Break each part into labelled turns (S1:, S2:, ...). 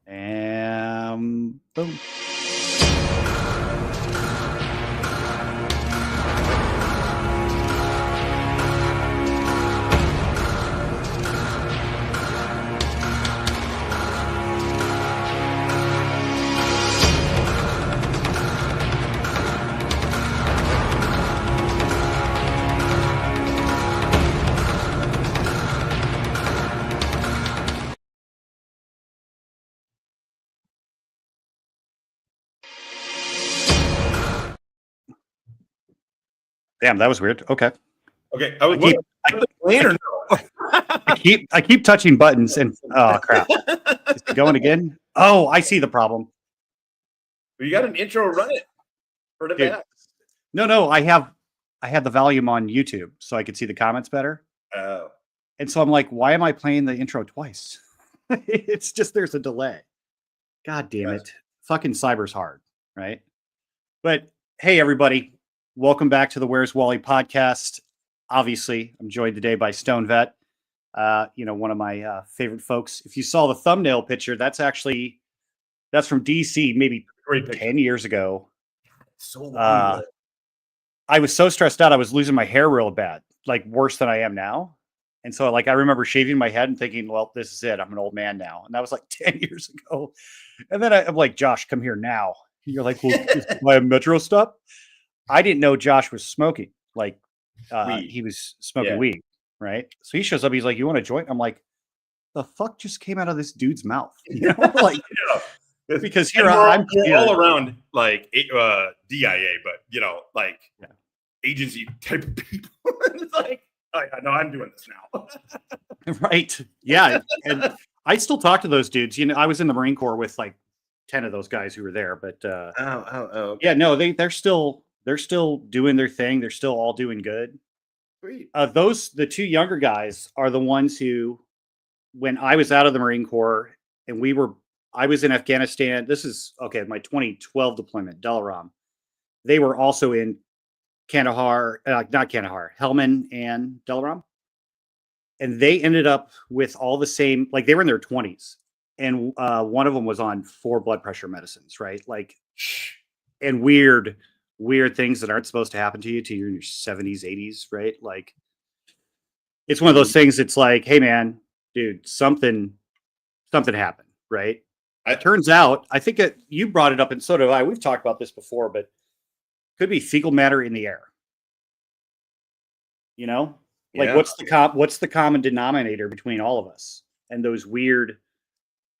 S1: And boom. Damn, that was weird. Okay.
S2: Okay.
S1: I keep touching buttons and oh crap. Is it going again? Oh, I see the problem.
S2: You got an intro, run it. Run it back.
S1: No, I had the volume on YouTube so I could see the comments better.
S2: Oh.
S1: And so I'm like, why am I playing the intro twice? It's just there's a delay. God damn it. Fucking cyber's hard, right? But hey, everybody, welcome back to the Where's Wally podcast. Obviously, I'm joined today by Stone Vet, one of my favorite folks. If you saw the thumbnail picture, that's from DC, maybe 10 years ago.
S2: So long.
S1: I was so stressed out, I was losing my hair real bad, like worse than I am now. And so I remember shaving my head and thinking, well, this is it. I'm an old man now. And that was like 10 years ago. And then I'm like, Josh, come here now. And you're like, well, my Metro stop. I didn't know Josh was smoking. Like he was smoking weed. Right. So he shows up. He's like, you want a joint? I'm like, the fuck just came out of this dude's mouth? You know, like, because here I'm
S2: all around like DIA, but agency type of people. It's like, I know I'm doing this now.
S1: Right. Yeah. And I still talk to those dudes. You know, I was in the Marine Corps with like 10 of those guys who were there, but
S2: okay.
S1: yeah, no, they're still doing their thing. They're still all doing good.
S2: Sweet.
S1: The two younger guys are the ones who, when I was out of the Marine Corps and I was in Afghanistan. This is my 2012 deployment, Dalaram. They were also in Kandahar, not Kandahar, Helmand and Dalaram. And they ended up with all the same, like they were in their 20s. And one of them was on 4 blood pressure medicines, right? Like, and weird things that aren't supposed to happen to you till you're in your 70s, 80s, right? Like, it's one of those things. It's like, hey man, dude, something happened, right? It turns out, I think you brought it up, and so did I. We've talked about this before, but could be fecal matter in the air. You know, like what's the common denominator between all of us and those weird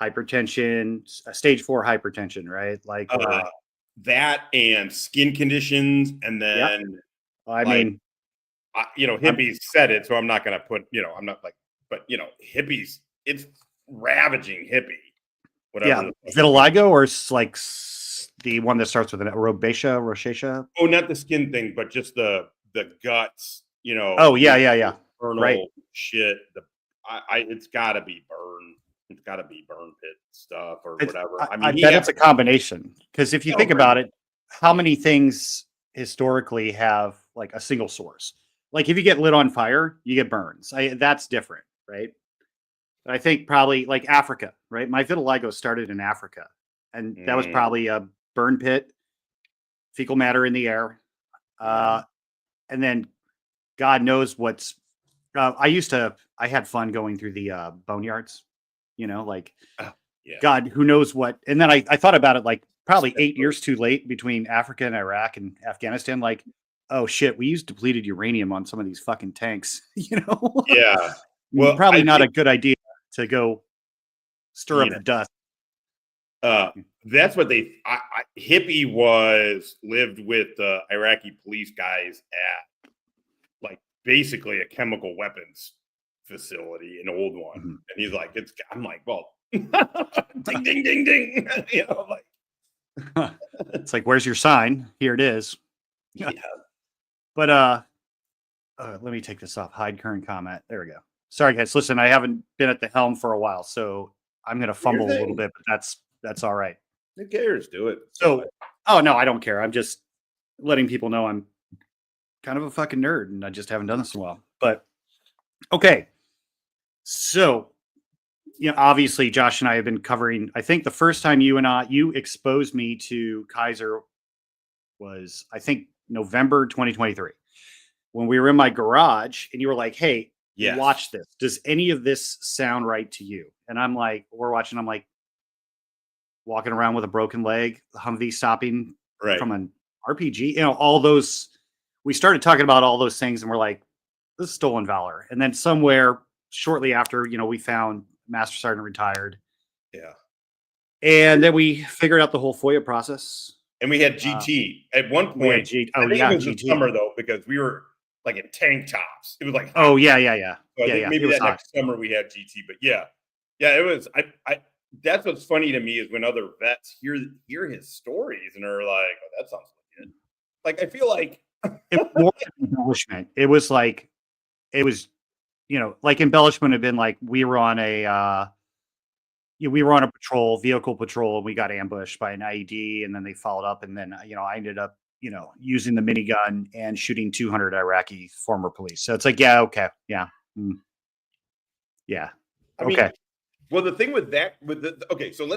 S1: hypertension, stage 4 hypertension, right? Like
S2: that and skin conditions, and then
S1: I mean,
S2: hippies said it, so I'm not going to put, I'm not like, but hippies, it's ravaging hippie. Whatever.
S1: Yeah, vitiligo, or it's like the one that starts with an rosacea.
S2: Oh, not the skin thing, but just the guts.
S1: Oh yeah. Right.
S2: Shit. It's got to be burn. It's got to be burn pit stuff or whatever.
S1: I bet it's a combination, because if you think about it, how many things historically have like a single source? Like if you get lit on fire, you get burns. That's different, right? But I think probably like Africa, right? My vitiligo started in Africa, and that was probably a burn pit, fecal matter in the air, and then God knows what's. I had fun going through the boneyards, God, who knows what. And then I thought about it, like probably 8 years too late between Africa and Iraq and Afghanistan. Like, oh shit, we used depleted uranium on some of these fucking tanks,
S2: Yeah.
S1: Well, probably not a good idea to go stir up the dust.
S2: That's what hippie lived with the Iraqi police guys at like basically a chemical weapons facility, an old one. Mm-hmm. And he's like, I'm like, well, ding, ding, ding, ding.
S1: It's like, where's your sign? Here it is.
S2: Yeah.
S1: But let me take this off. Hide current comment. There we go. Sorry guys, listen, I haven't been at the helm for a while, so I'm gonna fumble a little bit, but that's all right.
S2: Who cares? Do it.
S1: So, oh no, I don't care. I'm just letting people know I'm kind of a fucking nerd and I just haven't done this in a while. But okay. So obviously Josh and I have been covering, I think the first time you exposed me to Kaiser was, I think, November 2023, when we were in my garage and you were like, hey,
S2: Yes.
S1: watch this. Does any of this sound right to you? And I'm like, we're watching, I'm like, walking around with a broken leg, Humvee stopping
S2: Right.
S1: from an RPG, all those, we started talking about all those things and we're like, this is stolen valor. And then somewhere shortly after, we found Master Sergeant retired.
S2: Yeah.
S1: And then we figured out the whole FOIA process.
S2: And we had GT at one point. I think it was
S1: GT.
S2: the summer though, because we were like in tank tops. It was like hot.
S1: Oh yeah.
S2: So I think maybe that next summer we had GT, but yeah, it was. I that's what's funny to me is when other vets hear his stories and are like, "Oh, that sounds good." Like I feel like
S1: it was more embellishment. It was like embellishment had been like we were on a vehicle patrol, and we got ambushed by an IED, and then they followed up, and then I ended up using the minigun and shooting 200 Iraqi former police. So it's like, yeah, okay, yeah, yeah, okay.
S2: mean, well, the thing with that, okay, so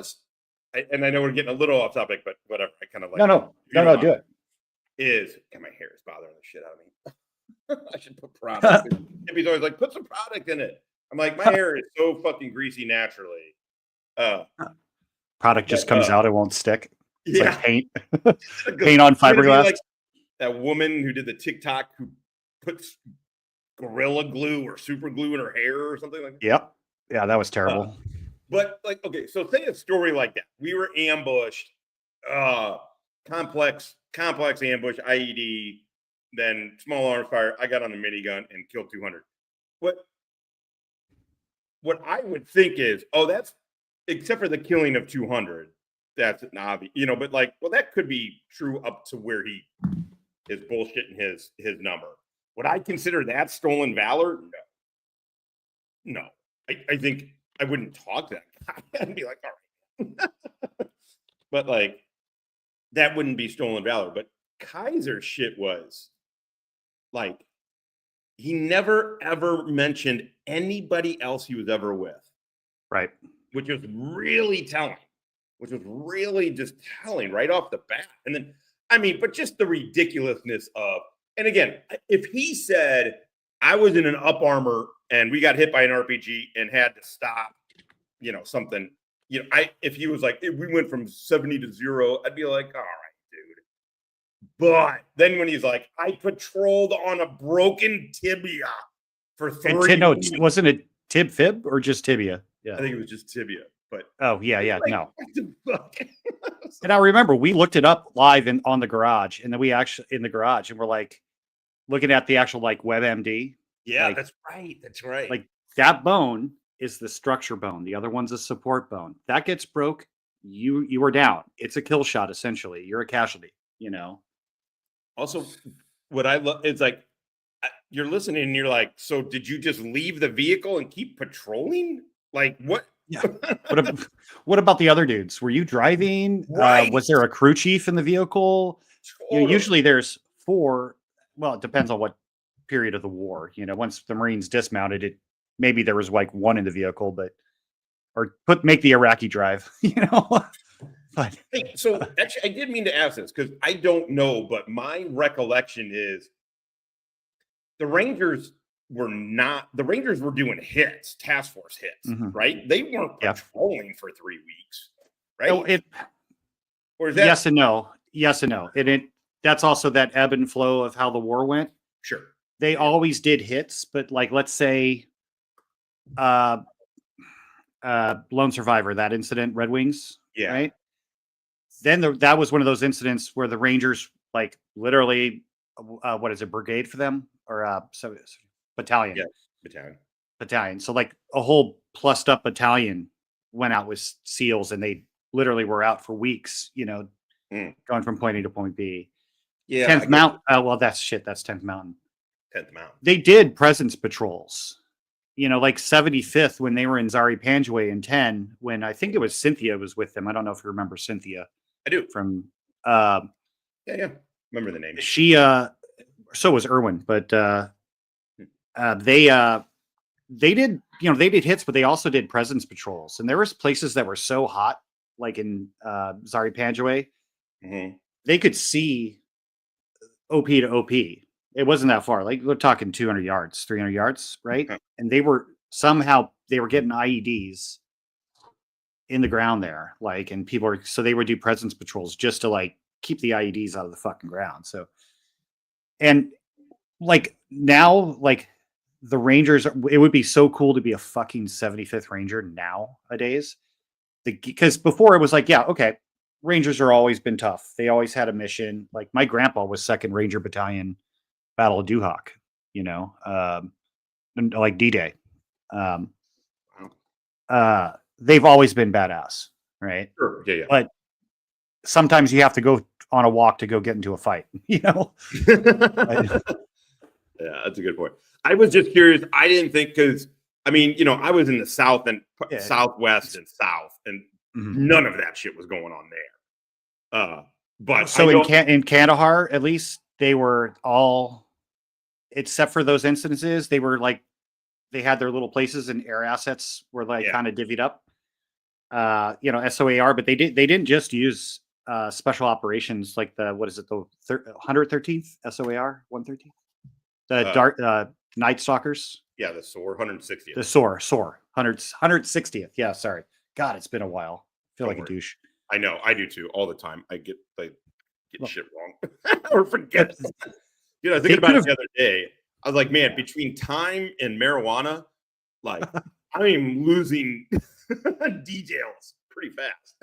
S2: and I know we're getting a little off topic, but whatever. I kind of like
S1: no, do it.
S2: God, my hair is bothering the shit out of me. I should put product. He's always like, put some product in it. I'm like, my hair is so fucking greasy naturally.
S1: Product just comes out; it won't stick. It's like paint, paint on fiberglass.
S2: Like that woman who did the TikTok who puts Gorilla Glue or super glue in her hair or something like that.
S1: Yep. Yeah, that was terrible.
S2: But like, okay, so say a story like that. We were ambushed, complex ambush, IED, then small arms fire. I got on the minigun and killed 200. What I would think is, that's except for the killing of 200. That's an obvious, but like, well, that could be true up to where he is bullshitting his number. Would I consider that stolen valor? No. I think I wouldn't talk to that guy and be like, all right. But like, that wouldn't be stolen valor. But Kaiser shit was like, he never ever mentioned anybody else he was ever with.
S1: Right.
S2: Which was really telling. Which was really just telling right off the bat. And then, but just the ridiculousness of, and again, if he said, I was in an up armor and we got hit by an RPG and had to stop, something, if he was like, we went from 70 to 0, I'd be like, all right, dude. But then when he's like, I patrolled on a broken tibia for 3
S1: No, wasn't it tib fib or just tibia? Yeah.
S2: I think it was just tibia. But
S1: like, no.
S2: What the fuck?
S1: And I remember we looked it up live on the garage, and then we actually in the garage, and we're like looking at the actual like WebMD.
S2: Yeah,
S1: like,
S2: that's right.
S1: Like that bone is the structure bone. The other one's a support bone. That gets broke, you are down. It's a kill shot essentially. You're a casualty.
S2: Also, what I love is like you're listening and you're like, so did you just leave the vehicle and keep patrolling? Like what?
S1: Yeah. What about the other dudes? Were you driving?
S2: Right.
S1: Was there a crew chief in the vehicle?
S2: Totally.
S1: Usually there's 4. Well, it depends on what period of the war. Once the Marines dismounted, maybe there was like 1 in the vehicle, make the Iraqi drive. But
S2: hey, so actually, I did mean to ask this because I don't know, but my recollection is the Rangers were doing hits, task force hits, right? They weren't patrolling for 3 weeks, right?
S1: No,
S2: or is that
S1: yes and no. And that's also that ebb and flow of how the war went.
S2: Sure.
S1: They always did hits, but like, let's say, Lone Survivor, that incident, Red Wings, right? Then that was one of those incidents where the Rangers, like, literally, what is it, brigade for them? Or battalion?
S2: Yeah,
S1: battalion. So like a whole plussed up battalion went out with SEALs, and they literally were out for weeks, going from point A to point B.
S2: Yeah.
S1: 10th Mountain. Well, that's 10th Mountain.
S2: 10th Mountain.
S1: They did presence patrols, like 75th when they were in Zari Panjway in 10, when I think it was Cynthia was with them. I don't know if you remember Cynthia.
S2: I do.
S1: From
S2: yeah. Remember the name.
S1: She so was Irwin, but they did they did hits, but they also did presence patrols. And there was places that were so hot, like in Zari Panjway, they could see OP to OP. It wasn't that far. Like we're talking 200 yards, 300 yards, right? And they were getting IEDs in the ground there, like, and so they would do presence patrols just to like keep the IEDs out of the fucking ground. So, and like now, like the Rangers, it would be so cool to be a fucking 75th Ranger nowadays. Because before it was like, yeah, okay, Rangers are always been tough. They always had a mission. Like my grandpa was 2nd Ranger Battalion, Battle of Duhok, like D-Day. They've always been badass, right?
S2: Sure. Yeah.
S1: But sometimes you have to go on a walk to go get into a fight,
S2: Yeah, that's a good point. I was just curious. I didn't think, because I mean, I was in the South and Southwest and South, and none of that shit was going on there. But
S1: so in Kandahar, at least they were all, except for those instances, they were like, they had their little places and air assets were like kind of divvied up. SOAR, but they didn't just use special operations like the 113th SOAR 113th, the dark Night Stalkers.
S2: Yeah, the SOAR 160th.
S1: The SOAR 160th. Yeah, sorry. God, it's been a while. I feel like a douche.
S2: I know, I do too, all the time. I get shit wrong or forget. I think about it the other day. I was like, man, between time and marijuana, like I'm losing details pretty fast.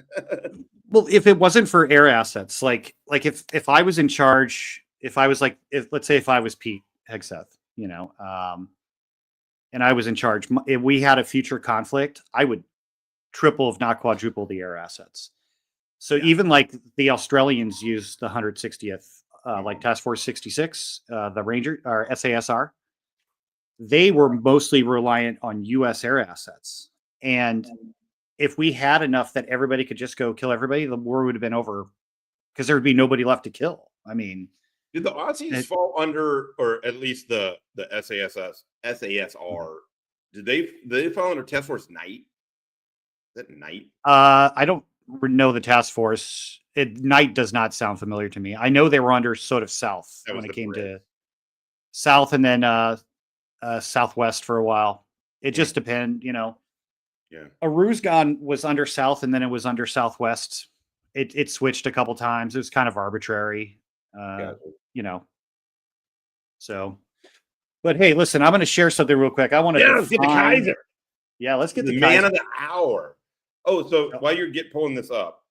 S1: Well, if it wasn't for air assets, like if I was in charge, if I was like, let's say if I was Pete Hegseth, and I was in charge, if we had a future conflict, I would triple, if not quadruple, the air assets. So even like the Australians used the 160th, like Task Force 66, the Ranger or SASR, they were mostly reliant on U.S. air assets. And if we had enough that everybody could just go kill everybody, the war would have been over because there would be nobody left to kill. I mean,
S2: did the Aussies fall under, or at least the SASR? Did they fall under Task Force Night? Is that Night?
S1: I don't know the task force. Night does not sound familiar to me. I know they were under sort of South when it came to South, and then Southwest for a while. It just depended, Yeah. Aruzgan was under South, and then it was under Southwest. It switched a couple times. It was kind of arbitrary, So, but hey, listen, I'm going to share something real quick. I want to
S2: let's get the Kaiser.
S1: Yeah, let's get the
S2: man of the hour. Oh, so while you're pulling this up,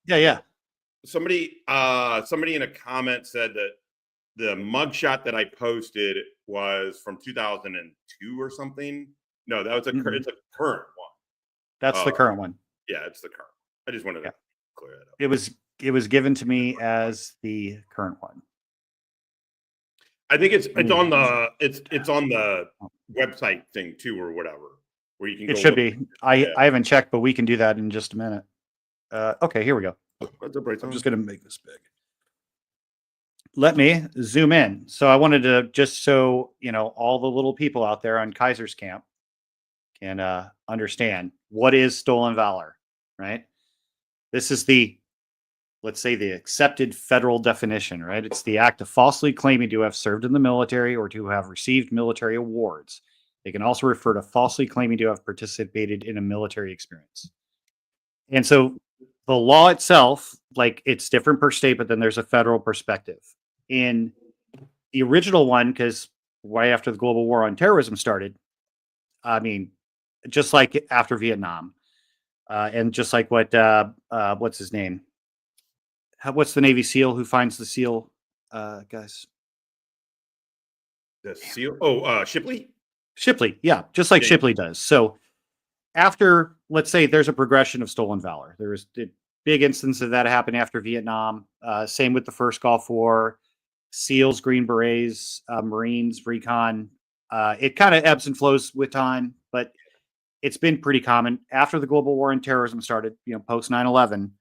S2: somebody in a comment said that the mugshot that I posted was from 2002 or something. No, that was it's a current one.
S1: That's the current one.
S2: Yeah, it's the current. I just wanted to clear that up.
S1: It was given to me as the current one.
S2: I think it's on the website thing too, or whatever, where you can.
S1: It should be. I haven't checked, but we can do that in just a minute. Okay, here we go. I'm just going to make this big. Let me zoom in. So I wanted to just so all the little people out there on Kaiser's camp can understand what is stolen valor, right? This is let's say the accepted federal definition, right? It's the act of falsely claiming to have served in the military or to have received military awards. They can also refer to falsely claiming to have participated in a military experience. And so the law itself, like it's different per state, but then there's a federal perspective. In the original one, because right after the global war on terrorism started, I mean, just like after Vietnam, and just like what's his name? What's the Navy SEAL who finds the SEAL, guys?
S2: The SEAL? Oh, Shipley?
S1: Shipley, yeah, just like Shipley does. So after, let's say there's a progression of stolen valor. There was a big instance of that happened after Vietnam. Same with the first Gulf War. SEALs, Green Berets, Marines, Recon. It kind of ebbs and flows with time, but it's been pretty common. After the global war on terrorism started, post 9/11,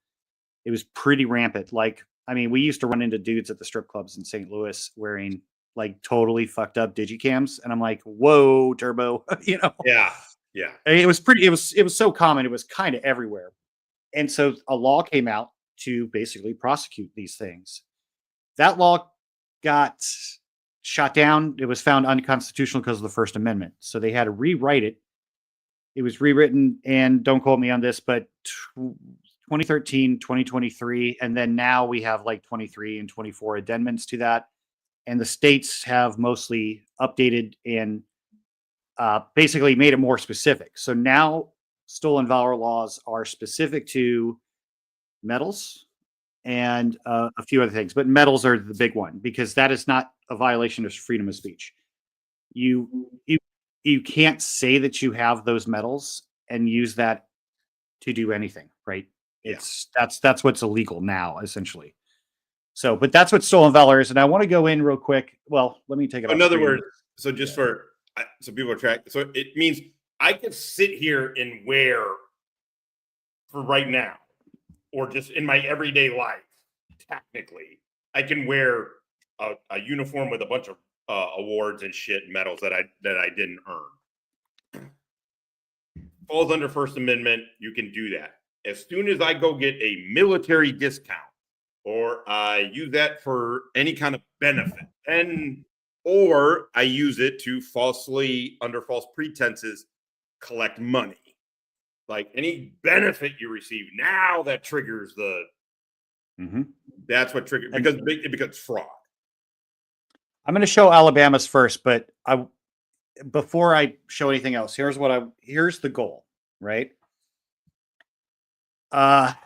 S1: it was pretty rampant. Like, I mean, we used to run into dudes at the strip clubs in St. Louis wearing like totally fucked up digicams. And I'm like, whoa, Turbo,
S2: Yeah. Yeah.
S1: It was pretty. It was so common. It was kind of everywhere, and so a law came out to basically prosecute these things. That law got shot down. It was found unconstitutional because of the First Amendment. So they had to rewrite it. It was rewritten, and don't quote me on this, but 2013, 2023, and then now we have like 23 and 24 addendums to that. And the states have mostly updated and basically made it more specific. So now stolen valor laws are specific to metals and a few other things, but metals are the big one because that is not a violation of freedom of speech. You you you can't say that you have those metals and use that to do anything, right?
S2: Yeah.
S1: That's what's illegal now, essentially. So, but that's what stolen valor is, and I want to go in real quick. Well, let me take it.
S2: In other words, so just for so people are tracking, so it means I could sit here and wear for right now, or just in my everyday life. Technically, I can wear a uniform with a bunch of awards and shit, medals that I didn't earn. Falls under First Amendment. You can do that. As soon as I go get a military discount, or I use that for any kind of benefit, and or I use it to falsely, under false pretenses, collect money. Like any benefit you receive, now that triggers the. That's what triggers, because it becomes fraud.
S1: I'm going to show Alabama's first, but before I show anything else, here's the goal, right? How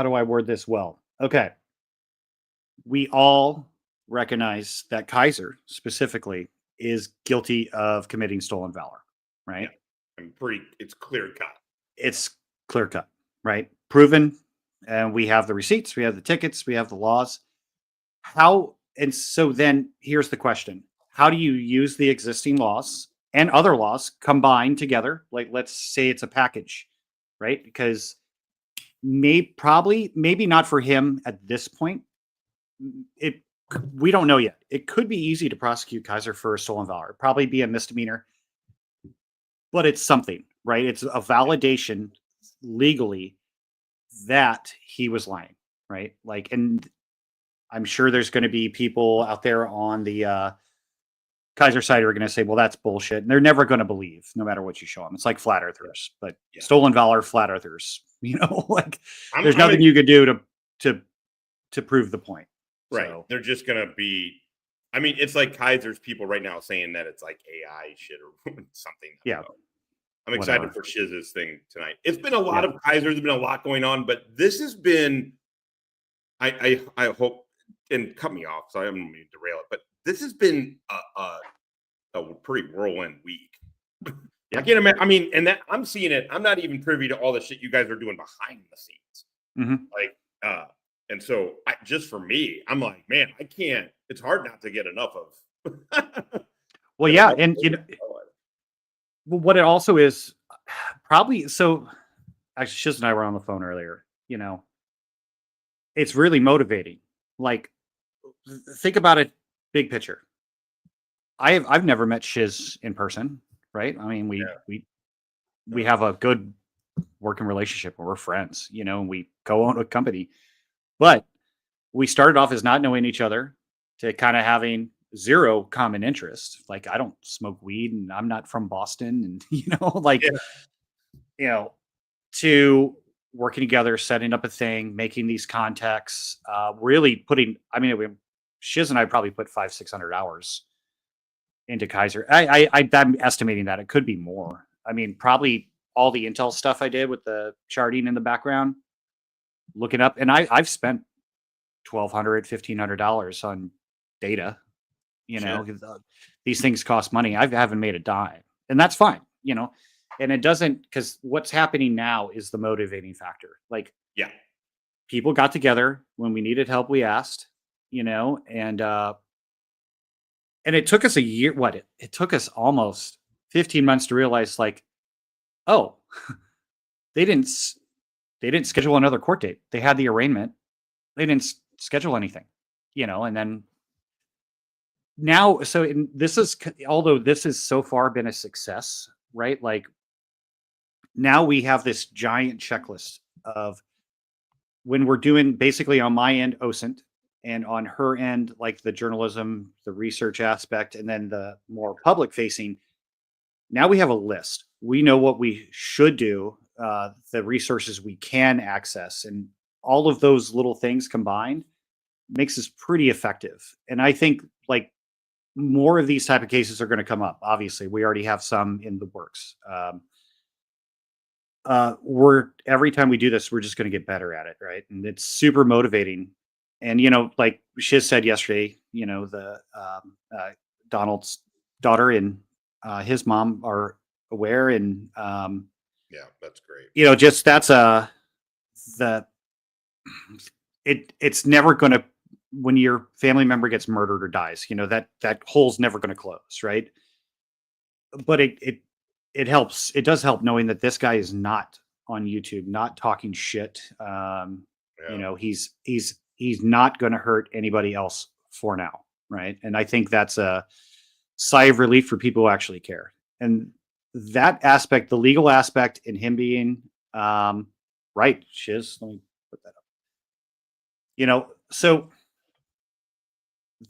S1: do I word this well? Okay. We all recognize that Kaiser specifically is guilty of committing stolen valor, right?
S2: Yeah. It's clear cut.
S1: It's clear cut, right? Proven. And we have the receipts, we have the tickets, we have the laws. And so then here's the question. How do you use the existing laws and other laws combined together? Like, let's say it's a package, right? Because maybe not for him at this point. We don't know yet. It could be easy to prosecute Kaiser for stolen valor. Probably be a misdemeanor, but it's something, right? It's a validation legally that he was lying, right? Like, and I'm sure there's going to be people out there on the Kaiser side who are going to say, well, that's bullshit. And they're never going to believe, no matter what you show them. It's like flat earthers, but stolen valor, flat earthers, like there's nothing you could do to prove the point.
S2: Right.
S1: So,
S2: they're just going to be, I mean, it's like Kaiser's people right now saying that it's like AI shit or something.
S1: Yeah.
S2: I'm excited for Shiz's thing tonight. It's been a lot of Kaiser. There's been a lot going on, but this has been, I hope, and cut me off, so I don't mean to derail it, but this has been a pretty whirlwind week. I can't imagine. I mean, and that I'm seeing it. I'm not even privy to all the shit you guys are doing behind the scenes. Like, and so just for me, I'm like, man, I can't. It's hard not to get enough of.
S1: Well, yeah, and what it also is probably so. Actually, Shiz and I were on the phone earlier. It's really motivating. Like, think about it, big picture. I've never met Shiz in person, right? I mean, we have a good working relationship. We're friends, and we co-own a company. But we started off as not knowing each other to kind of having zero common interest. Like, I don't smoke weed and I'm not from Boston, and to working together, setting up a thing, making these contacts, really putting, Shiz and I probably put 500-600 hours into Kaiser. I'm estimating that it could be more. I mean, probably all the Intel stuff I did with the charting in the background, looking up, and I've spent $1,200-$1,500 on data. These things cost money. I haven't made a dime, and that's fine. And it doesn't, because what's happening now is the motivating factor. Like, people got together when we needed help. We asked, and it took us a year. It took us almost 15 months to realize, like, oh, they didn't schedule another court date. They had the arraignment. They didn't schedule anything, and then now, although this has so far been a success, right? Like, now we have this giant checklist of when we're doing basically on my end OSINT and on her end like the journalism, the research aspect, and then the more public facing. Now we have a list. We know what we should do, the resources we can access, and all of those little things combined makes us pretty effective. And I think like more of these type of cases are going to come up. Obviously, we already have some in the works. We're every time we do this, we're just going to get better at it, right? And it's super motivating. And like Shiz said yesterday, the Donald's daughter and his mom are aware, and
S3: yeah, that's great.
S1: Just that's it's never going to, when your family member gets murdered or dies, that hole's never going to close, right? But it helps. It does help knowing that this guy is not on YouTube, not talking shit. He's not going to hurt anybody else for now, right? And I think that's a sigh of relief for people who actually care. And that aspect, the legal aspect, in him being right, Shiz, let me put that up. So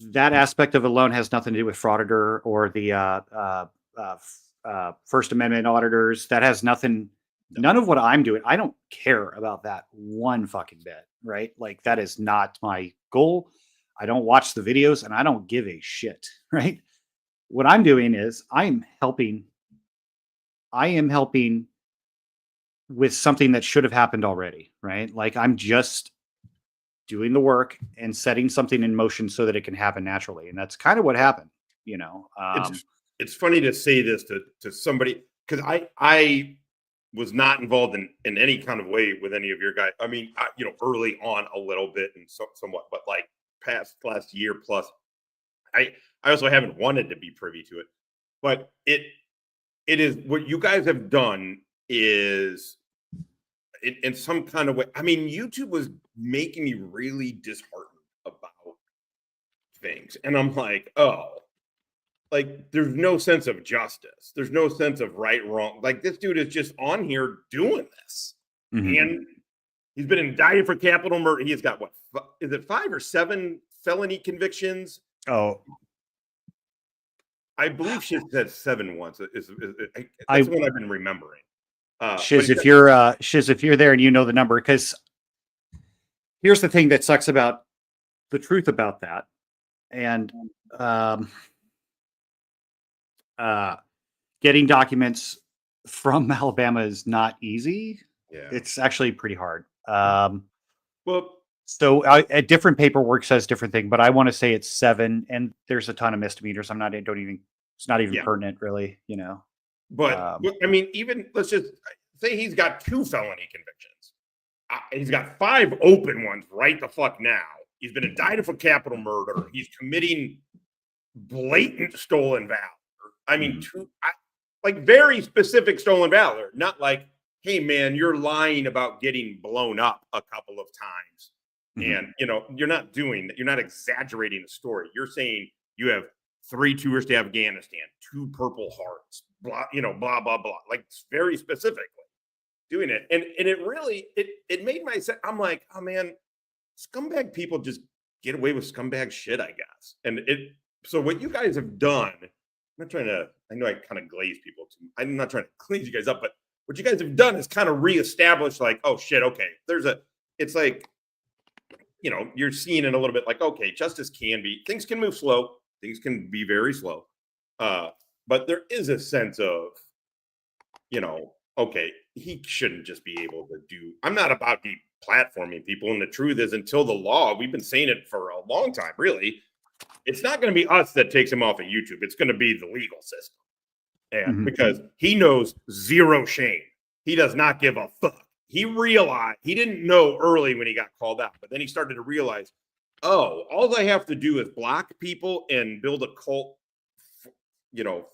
S1: that aspect of it alone has nothing to do with frauditor or the First Amendment auditors. That has nothing. None of what I'm doing. I don't care about that one fucking bit, right? Like that is not my goal. I don't watch the videos and I don't give a shit, right? What I'm doing is I am helping with something that should have happened already, right? Like I'm just doing the work and setting something in motion so that it can happen naturally. And that's kind of what happened,
S2: It's funny to say this to somebody, because I was not involved in any kind of way with any of your guys. I mean, early on a little bit and somewhat, but like past last year plus, I also haven't wanted to be privy to it. But it is what you guys have done is in some kind of way. I mean, YouTube was making me really disheartened about things, and I'm like, oh. Like, there's no sense of justice. There's no sense of right, wrong. Like, this dude is just on here doing this. Mm-hmm. And he's been indicted for capital murder. He's got, what, is it 5 or 7 felony convictions?
S1: Oh.
S2: I believe she said 7 once. That's what I've been remembering.
S1: Shiz, if you're there and you know the number, because here's the thing that sucks about the truth about that. And getting documents from Alabama is not easy.
S3: Yeah.
S1: It's actually pretty hard.
S2: A
S1: different paperwork says different thing, but I want to say it's 7, and there's a ton of misdemeanors. It's not even pertinent really,
S2: But I mean, even let's just say he's got 2 felony convictions. He's got 5 open ones right the fuck now. He's been indicted for capital murder. He's blatant stolen valor. I mean, very specific stolen valor, not like, hey, man, you're lying about getting blown up a couple of times. Mm-hmm. And, you're not doing that. You're not exaggerating the story. You're saying you have 3 tours to Afghanistan, 2 Purple Hearts, blah, blah, blah, blah. Like, very specifically doing it. And it really, it made my sense. I'm like, oh, man, scumbag people just get away with scumbag shit, I guess. So what you guys have done, I know I kind of glaze people too. I'm not trying to clean you guys up, but what you guys have done is kind of reestablish like, oh shit, okay. It's like, you're seeing it a little bit like, okay, justice things can move slow. Things can be very slow. But there is a sense of, okay, he shouldn't just be able to I'm not about deplatforming people. And the truth is, until the law, we've been saying it for a long time, really. It's not going to be us that takes him off of YouTube. It's going to be the legal system. And because he knows zero shame. He does not give a fuck. He didn't know early when he got called out, but then he started to realize, all I have to do is block people and build a cult,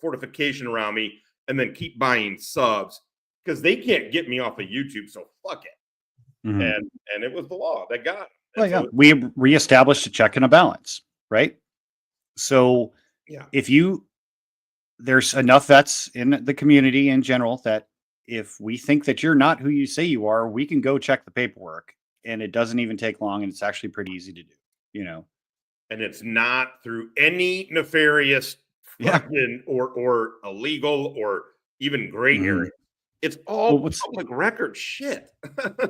S2: fortification around me and then keep buying subs because they can't get me off of YouTube. So fuck it. Mm-hmm. And it was the law that got him.
S1: Well, yeah. We reestablished a check and a balance, right? So if there's enough vets in the community in general that if we think that you're not who you say you are, we can go check the paperwork, and it doesn't even take long, and it's actually pretty easy to do, you know.
S2: And it's not through any nefarious fucking or illegal or even gray area. It's all public record shit.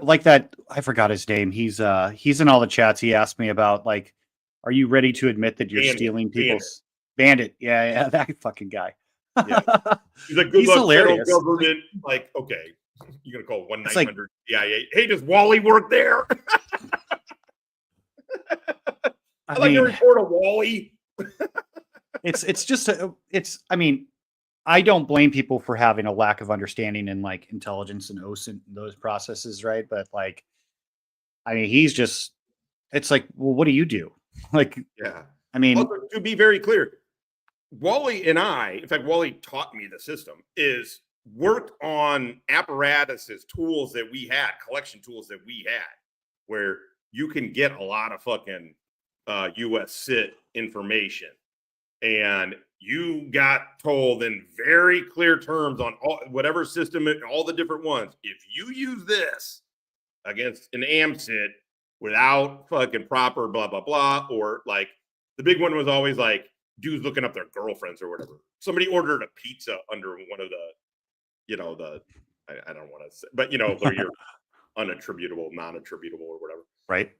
S1: Like that, I forgot his name. He's in all the chats. He asked me about, like, are you ready to admit that you're stealing people's Bandit? Yeah, that fucking guy.
S2: Yeah. He's like, good luck, federal government. Like, okay, you're gonna call 1-900 CIA. Hey, does Wally work there? I like to report a Wally.
S1: it's just I mean, I don't blame people for having a lack of understanding in like intelligence and OS and those processes, right? But like, I mean, he's just, it's like, well, what do you do? Like,
S2: yeah.
S1: I mean,
S2: also, to be very clear, Wally and I, in fact, Wally taught me the system, is worked on apparatuses, tools that we had, collection tools that we had, where you can get a lot of fucking US CIT information. And you got told in very clear terms on whatever system, all the different ones, if you use this against an AMCIT without fucking proper blah, blah, blah, or like the big one was always like dudes looking up their girlfriends or whatever. Somebody ordered a pizza under one of the, you know, I don't want to say, but you know, where you're unattributable, non-attributable or whatever.
S1: Right.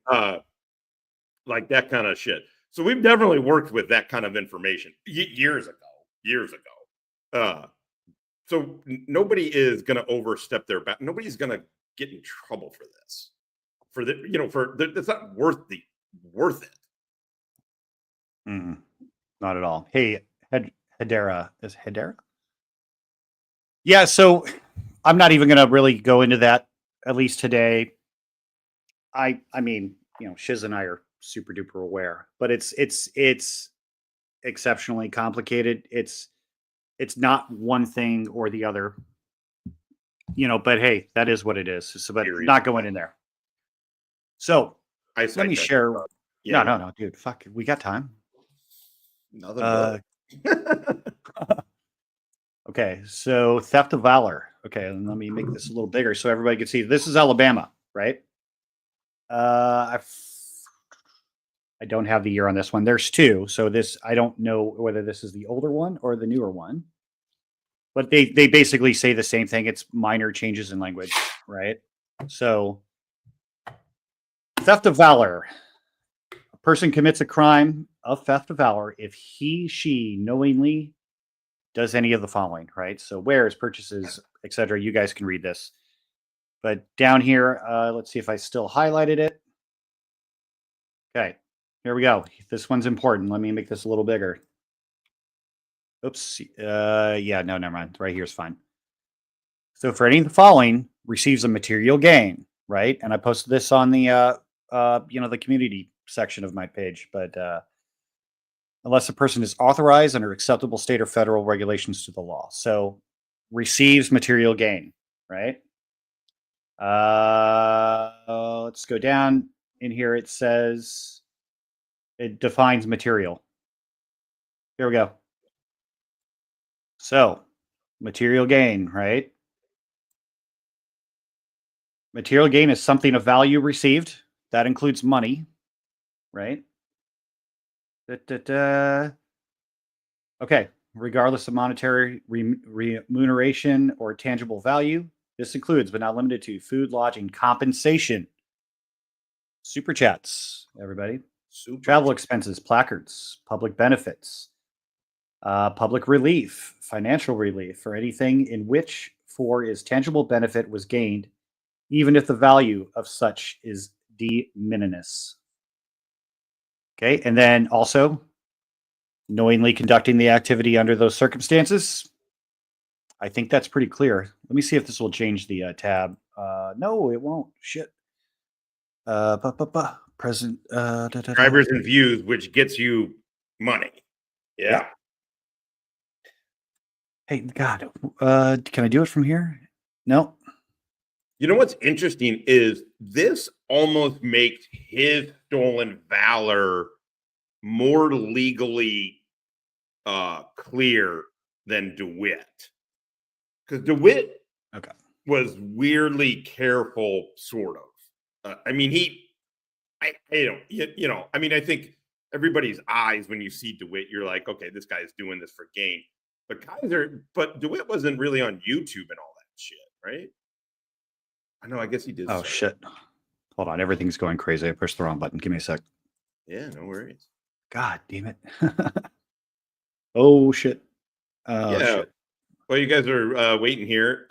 S2: Like that kind of shit. So we've definitely worked with that kind of information years ago. So nobody is going to overstep their back. Nobody's going to get in trouble for this. That's not worth it.
S1: Not at all. Hey, Hedera is Hedera. Yeah. So I'm not even going to really go into that, at least today. I mean, you know, Shiz and I are super duper aware, but it's exceptionally complicated. It's not one thing or the other, you know, but hey, that is what it is. So, but not going in there. So let me share. Yeah. No, dude, fuck it. We got time.
S2: Nothing.
S1: Okay. So theft of valor. Okay. And let me make this a little bigger so everybody can see. This is Alabama, right? I don't have the year on this one. There's two. So this, I don't know whether this is the older one or the newer one, but they basically say the same thing. It's minor changes in language, right? So theft of valor. A person commits a crime of theft of valor if she knowingly does any of the following, right? So wares, purchases, etc. You guys can read this. But down here, let's see if I still highlighted it. Okay. Here we go. This one's important. Let me make this a little bigger. Oops. Yeah, no, never mind. Right here is fine. So for any of the following, receives a material gain, right? And I posted this on the, the community section of my page. But unless a person is authorized under acceptable state or federal regulations to the law, so receives material gain, right? Let's go down in here. It says. It defines material. Here we go. So, material gain, right? Material gain is something of value received. That includes money, right? Okay. Regardless of monetary remuneration or tangible value, this includes, but not limited to, food, lodging, compensation, super chats, everybody. Travel expenses, placards, public benefits, public relief, financial relief, or anything in which for is tangible benefit was gained, even if the value of such is de minimis. Okay, and then also knowingly conducting the activity under those circumstances. I think that's pretty clear. Let me see if this will change the tab. No, it won't. Shit. Present
S2: drivers and views, which gets you money. Yeah.
S1: Hey, God, can I do it from here? No.
S2: You know what's interesting is this almost makes his stolen valor more legally clear than DeWitt. Because DeWitt was weirdly careful, sort of. I mean, I don't, I mean, I think everybody's eyes when you see DeWitt, you're like, okay, this guy's doing this for gain. But DeWitt wasn't really on YouTube and all that shit, right? I know. I guess he did.
S1: Oh, shit. Hold on. Everything's going crazy. I pushed the wrong button. Give me a sec.
S2: Yeah, no worries.
S1: God damn it. Oh, shit. Oh,
S2: yeah.
S1: shit.
S2: Well, you guys are waiting here.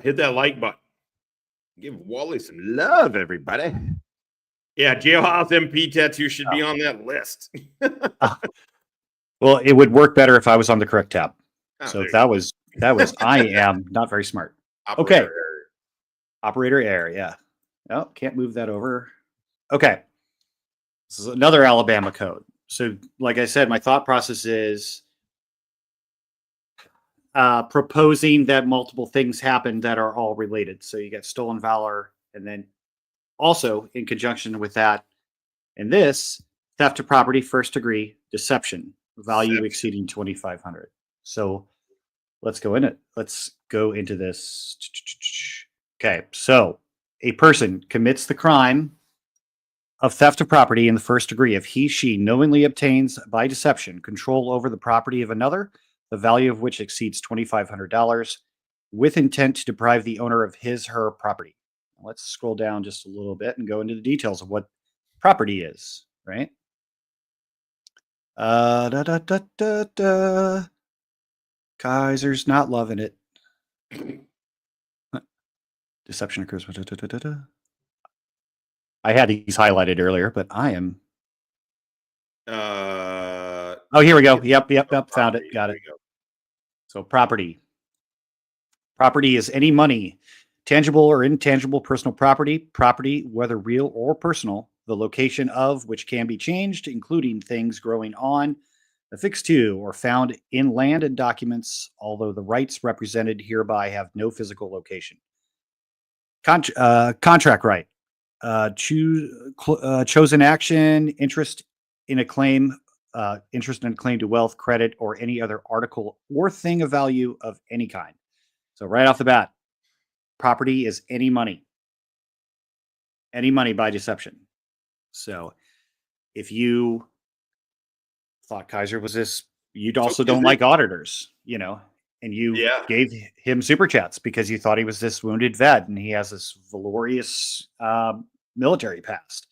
S2: Hit that like button. Give Wally some love, everybody. Yeah, Jailhouse MP tattoo should be on that list.
S1: Well, it would work better if I was on the correct tab. So
S2: there
S1: that was I am not very smart.
S2: Operator
S1: Okay. Operator error, yeah. Oh, can't move that over. Okay. This is another Alabama code. So, like I said, my thought process is proposing that multiple things happen that are all related. So you get stolen valor, and then also in conjunction with that, and this theft of property, first degree, deception, value exceeding 2,500. So let's go in it. Let's go into this. Okay, so a person commits the crime of theft of property in the first degree if she knowingly obtains by deception control over the property of another, the value of which exceeds $2,500, with intent to deprive the owner of her property. Let's scroll down just a little bit and go into the details of what property is, right? Kaiser's not loving it. Deception occurs. I had these highlighted earlier, but I am. Oh, here we go. Yep. Found it. Got it. So property. Property is any money, tangible or intangible personal property, whether real or personal, the location of which can be changed, including things growing on, affixed to, or found in land and documents, although the rights represented hereby have no physical location. Contract right. Chosen action, interest in a claim to wealth, credit, or any other article or thing of value of any kind. So right off the bat, property is any money by deception. So if you thought Kaiser was this, you also don't like auditors, and you gave him super chats because you thought he was this wounded vet and he has this valorous military past.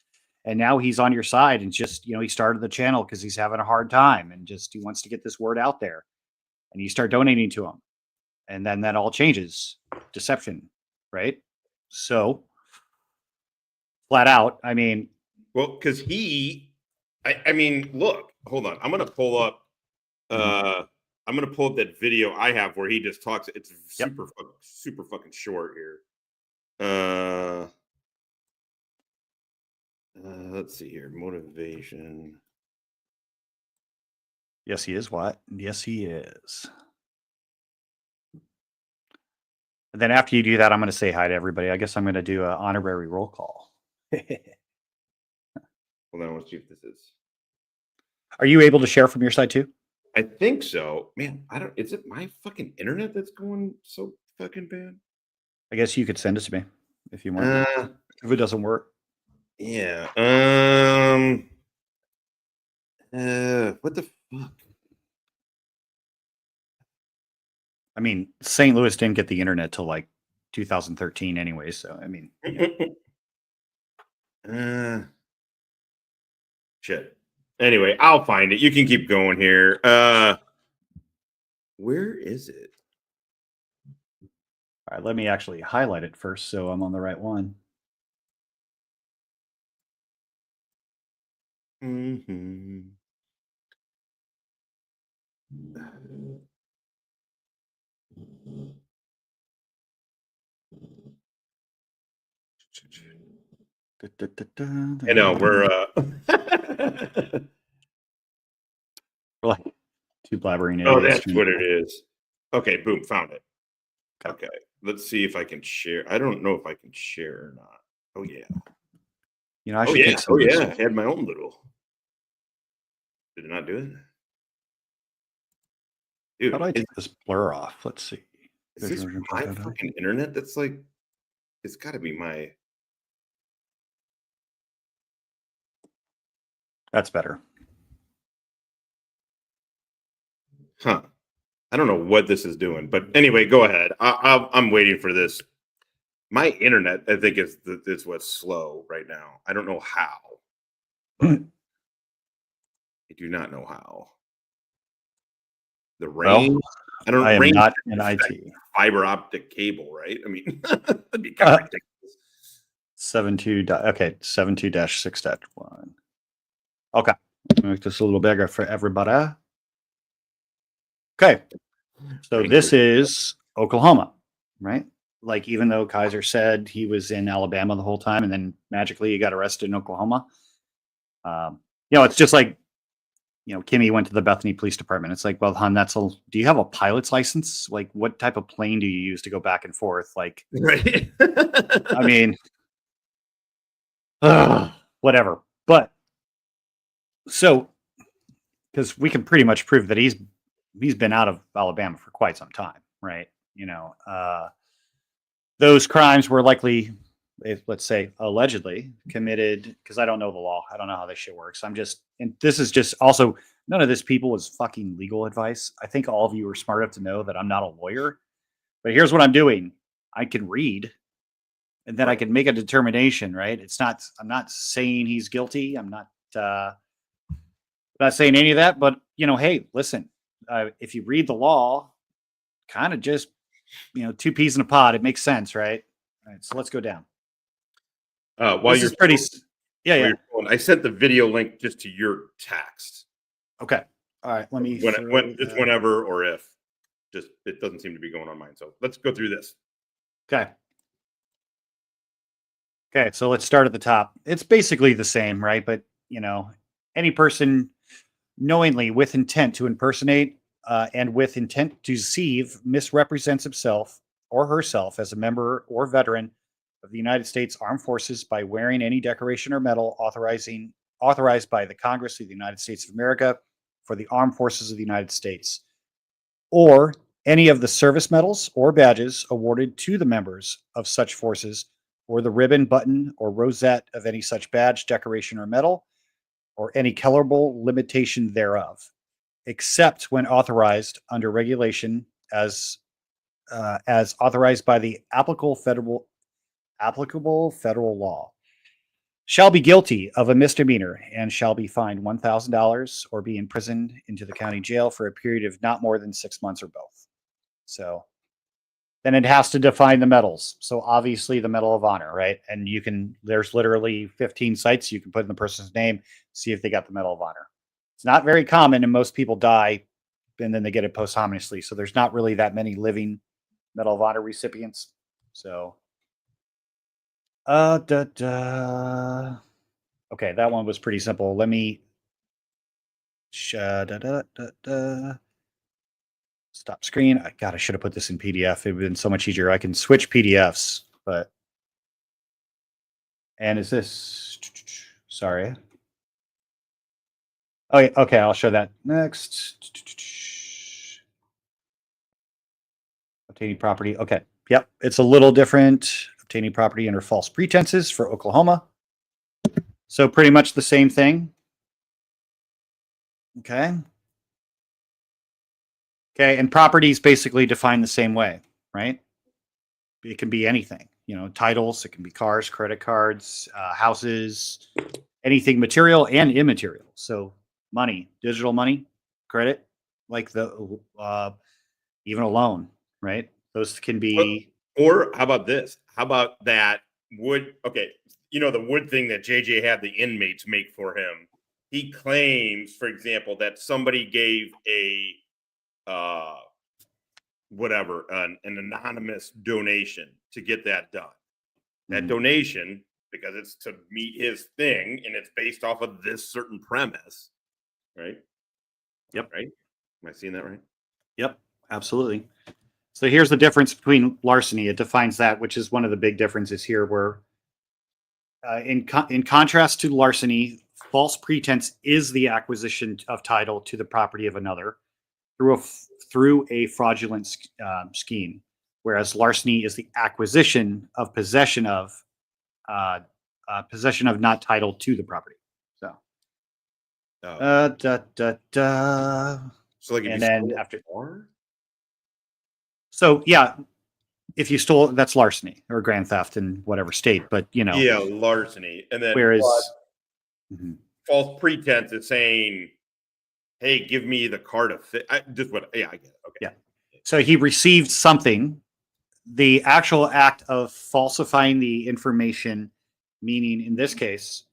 S1: And now he's on your side and just, he started the channel because he's having a hard time and just he wants to get this word out there. And you start donating to him. And then that all changes. Deception, right? So, flat out, I mean.
S2: Well, because I mean, look, hold on. I'm going to pull up. I'm going to pull up that video I have where he just talks. It's super fucking short here. Let's see here. Motivation.
S1: Yes, he is. What? Yes, he is. And then after you do that, I'm going to say hi to everybody. I guess I'm going to do an honorary roll call.
S2: Hold on. Let's see if this is.
S1: Are you able to share from your side too?
S2: I think so. Man, is it my fucking internet that's going so fucking bad?
S1: I guess you could send it to me if you want. If it doesn't work.
S2: Yeah. What the fuck?
S1: I mean, St. Louis didn't get the internet till like 2013 anyway, so I mean.
S2: Shit. Anyway, I'll find it. You can keep going here. Where is it?
S1: All right, let me actually highlight it first so I'm on the right one.
S2: Mm-hmm. I know we're
S1: like too blabbering.
S2: Oh, that's what it is. Okay, boom, found it. Okay, let's see if I can share. I don't know if I can share or not. Oh yeah.
S1: I should take some.
S2: Oh yeah, I had my own little. Did it not do it? Dude,
S1: how do I take this blur off? Let's see.
S2: Is this my fucking internet? That's like, it's got to be my.
S1: That's better.
S2: Huh. I don't know what this is doing, but anyway, go ahead. I'm waiting for this. My internet, I think, is what's slow right now. I don't know how, but I do not know how. The rain.
S1: Well,
S2: I don't.
S1: I am
S2: Rain
S1: not in IT.
S2: Fiber optic cable, right? I mean, that'd be kind of ridiculous.
S1: 72.6.1. Okay, make this a little bigger for everybody. Okay, so this is Oklahoma, right? Like, even though Kaiser said he was in Alabama the whole time, and then magically he got arrested in Oklahoma. It's just like, Kimmy went to the Bethany Police Department. It's like, well, hon, do you have a pilot's license? Like, what type of plane do you use to go back and forth? Like,
S2: right.
S1: I mean, whatever. But so, because we can pretty much prove that he's been out of Alabama for quite some time, right? Those crimes were likely, let's say, allegedly committed, because I don't know the law. I don't know how this shit works. And this is just also, none of this, people, is fucking legal advice. I think all of you are smart enough to know that I'm not a lawyer, but here's what I'm doing. I can read, and then I can make a determination, right? I'm not saying he's guilty. I'm not saying any of that, but hey, listen, if you read the law, kind of just, two peas in a pod, it makes sense, right? All right, so let's go down.
S2: While
S1: this
S2: you're
S1: is pretty, yeah.
S2: I sent the video link just to your text.
S1: Okay. All right. Let me.
S2: It's whenever or if. Just, it doesn't seem to be going on mine. So let's go through this.
S1: Okay. Okay. So let's start at the top. It's basically the same, right? But any person knowingly, with intent to impersonate and with intent to deceive, misrepresents himself or herself as a member or veteran of the United States Armed Forces by wearing any decoration or medal authorized by the Congress of the United States of America for the Armed Forces of the United States, or any of the service medals or badges awarded to the members of such forces, or the ribbon, button, or rosette of any such badge, decoration, or medal, or any colorable limitation thereof, except when authorized under regulation as authorized by the applicable federal law, shall be guilty of a misdemeanor and shall be fined $1,000 or be imprisoned into the county jail for a period of not more than 6 months or both. So then it has to define the medals. So obviously the Medal of Honor, right? And there's literally 15 sites you can put in the person's name, see if they got the Medal of Honor. It's not very common, and most people die and then they get it posthumously. So there's not really that many living Medal of Honor recipients. So, okay, that one was pretty simple. Let me stop screen. God, I should have put this in PDF. It would have been so much easier. I can switch PDFs, but. And is this, sorry. Oh, yeah, okay, I'll show that next. Obtaining property. Okay. Yep. It's a little different. Obtaining property under false pretenses for Oklahoma. So pretty much the same thing. Okay. Okay. And properties basically defined the same way, right? It can be anything, titles. It can be cars, credit cards, houses, anything material and immaterial. So money, digital money, credit, like even a loan, right? Those can be.
S2: Or how about this? How about that wood? Okay, the wood thing that JJ had the inmates make for him. He claims, for example, that somebody gave a an anonymous donation to get that done. That donation, because it's to meet his thing and it's based off of this certain premise, right?
S1: Yep.
S2: Right? Am I seeing that right?
S1: Yep, absolutely. So here's the difference between larceny. It defines that, which is one of the big differences here, where in contrast to larceny, false pretense is the acquisition of title to the property of another through a fraudulent scheme. whereas larceny is the acquisition of possession of not title to the property. So,
S2: So like, if
S1: and
S2: you
S1: then
S2: stole
S1: after,
S2: a car?
S1: so yeah, if you stole, that's larceny or grand theft in whatever state, but you know,
S2: Yeah, larceny, and then
S1: whereas
S2: false pretense is saying, "Hey, give me the car to fit." Just what? Yeah, I get it. Okay.
S1: Yeah. So he received something. The actual act of falsifying the information, meaning in this case,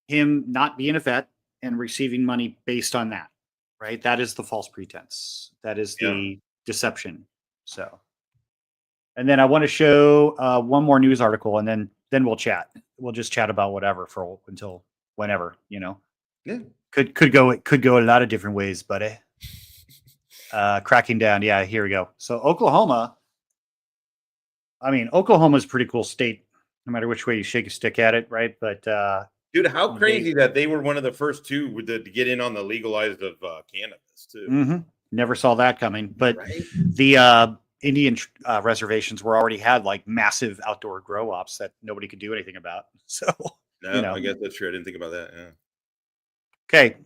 S1: him not being a vet and receiving money based on that, right? That is the false pretense. That is the deception. So, and then I want to show one more news article, and then we'll chat. We'll just chat about whatever for until whenever, you know.
S2: Yeah.
S1: Could go a lot of different ways, buddy. Cracking down. Yeah, here we go. So Oklahoma. I mean, Oklahoma's a pretty cool state, no matter which way you shake a stick at it, right? But
S2: dude, how crazy that they were one of the first two to get in on the legalized of cannabis too.
S1: Never saw that coming. But
S2: Right?
S1: the Indian reservations were already had like massive outdoor grow ops that nobody could do anything about. So,
S2: No,
S1: you know.
S2: I guess that's true. I didn't think about that. Yeah.
S1: Okay.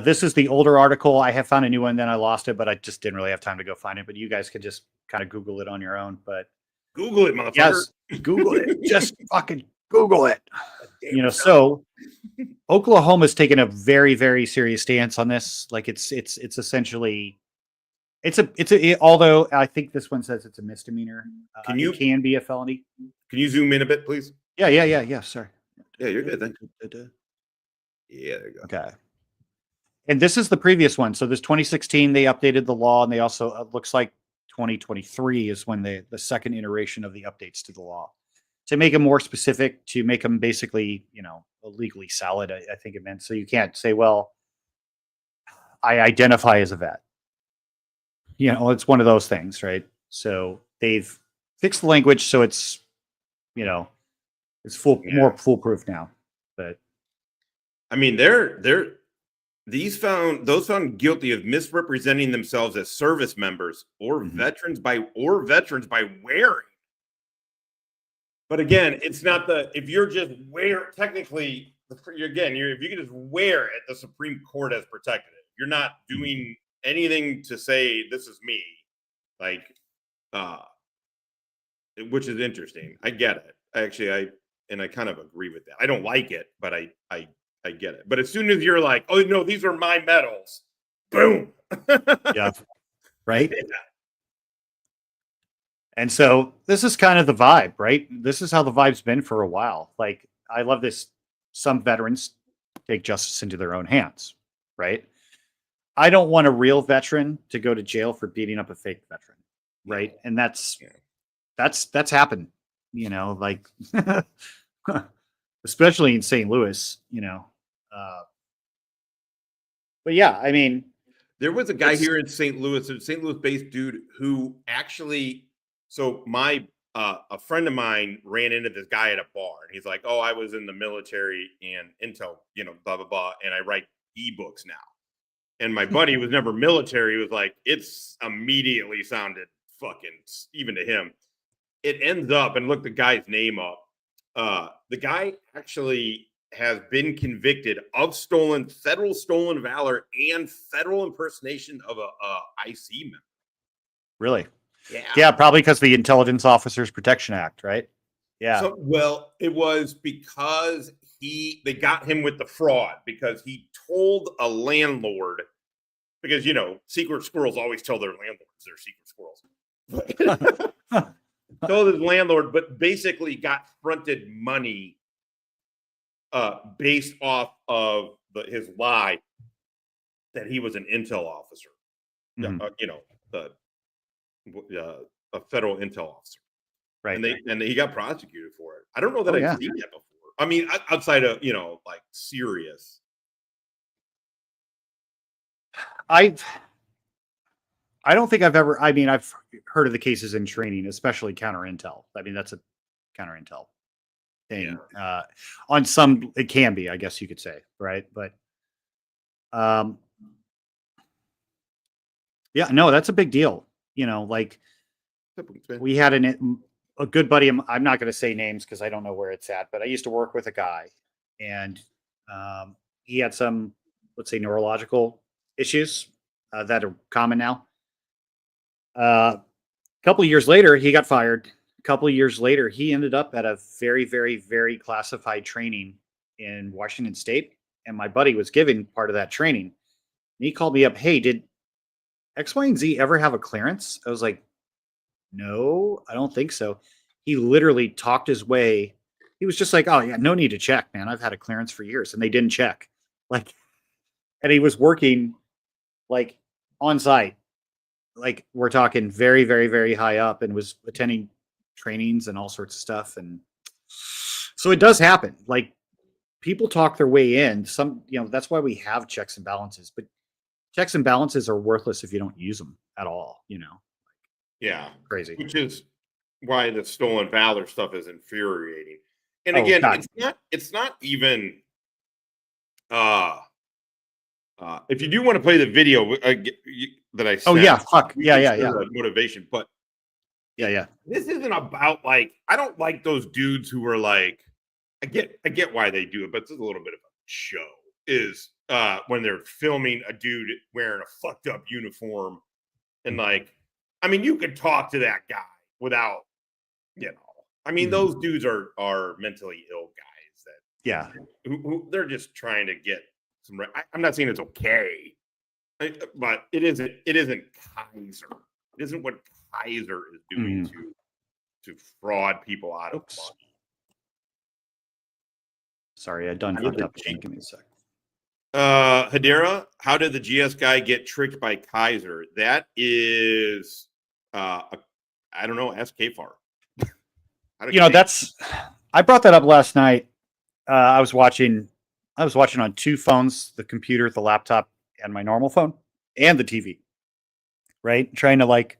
S1: This is the older article. I have found a new one, then I lost it, but I just didn't really have time to go find it. But you guys could just kind of Google it on your own. But
S2: Google it, motherfucker.
S1: yes, Google it. Just fucking Google it. You know, so Oklahoma's taken a very, very serious stance on this. Like it's essentially although I think this one says it's a misdemeanor. It can be a felony.
S2: Can you zoom in a bit, please?
S1: Yeah. Sorry.
S2: Yeah, you're good. Thank you. Yeah, there you go.
S1: Okay. And this is the previous one. So this 2016, they updated the law, and they also it looks like 2023 is when the second iteration of the updates to the law to make them more specific, to make them basically, you know, legally solid. I think it meant so you can't say, well, I identify as a vet. You know, it's one of those things, right? So they've fixed the language so it's, you know, it's more foolproof now. But
S2: I mean, those found guilty of misrepresenting themselves as service members or veterans by wearing. But again, it's not if you're just technically, if you can just wear it, the Supreme Court has protected it. You're not doing anything to say this is me, like, which is interesting. I get it. I kind of agree with that. I don't like it, but I get it. But as soon as you're like, oh no, these are my medals, boom.
S1: Yeah. Right. Yeah. And so this is kind of the vibe, right? This is how the vibe's been for a while. Like, I love this. Some veterans take justice into their own hands, right? I don't want a real veteran to go to jail for beating up a fake veteran, right? And that's happened, you know, like especially in St. Louis, you know. But yeah, I mean,
S2: there was a guy here in St. Louis, a St. Louis-based dude who actually. So a friend of mine ran into this guy at a bar, and he's like, "Oh, I was in the military and intel, you know, blah blah blah, and I write ebooks now." And my buddy was never military. He was like, it's immediately sounded fucking, even to him. It ends up, and look the guy's name up. The guy actually has been convicted of federal stolen valor and federal impersonation of a IC member.
S1: Really?
S2: Yeah,
S1: probably because the Intelligence Officers Protection Act, right? Yeah.
S2: So, well, it was because they got him with the fraud because he told a landlord, because, you know, secret squirrels always tell their landlords they're secret squirrels. Told his landlord, but basically got fronted money based off of his lie that he was an intel officer. You know, a federal intel officer. Right. And he got prosecuted for it. I don't know that I've seen that before. I mean, outside of, you know, like serious.
S1: I don't think I've ever, I mean, I've heard of the cases in training, especially counter intel. I mean, that's a counter intel thing. Yeah. On some, it can be, I guess you could say, right? But, yeah, no, that's a big deal. You know, like we had a good buddy. I'm not going to say names because I don't know where it's at, but I used to work with a guy, and he had some, let's say, neurological issues that are common now. A couple of years later, he got fired. A couple of years later, he ended up at a very, very, very classified training in Washington State, and my buddy was giving part of that training. And he called me up, "Hey, did X, Y, and Z ever have a clearance?" I was like, "No, I don't think so." He literally talked his way. He was just like, "Oh yeah, no need to check, man. I've had a clearance for years," and they didn't check. Like, and he was working like on site. Like we're talking very, very, very high up, and was attending trainings and all sorts of stuff. And so it does happen. Like people talk their way in. Some, that's why we have checks and balances. But checks and balances are worthless if you don't use them at all.
S2: Yeah,
S1: Crazy.
S2: which is why the stolen valor stuff is infuriating. And
S1: Oh,
S2: again,
S1: God.
S2: it's not even if you do want to play the video that I sent,
S1: Oh yeah, fuck.
S2: we
S1: Yeah,
S2: can
S1: yeah,
S2: share
S1: yeah.
S2: the motivation, but
S1: Yeah.
S2: this isn't about like, I don't like those dudes who are like, I get why they do it, but it's a little bit of a show. Is when they're filming a dude wearing a fucked up uniform, and like, I mean, you could talk to that guy without, I mean, those dudes are mentally ill guys that,
S1: Yeah.
S2: who they're just trying to get some. I'm not saying it's okay, but it isn't Kaiser. It isn't what Kaiser is doing to fraud people out of money.
S1: Sorry, I done fucked up. Give me a sec.
S2: Hedera, how did the GS guy get tricked by Kaiser? That is, I don't know. Ask KFAR.
S1: I brought that up last night. I was watching on two phones, the computer, the laptop, and my normal phone, and the TV. Right, trying to like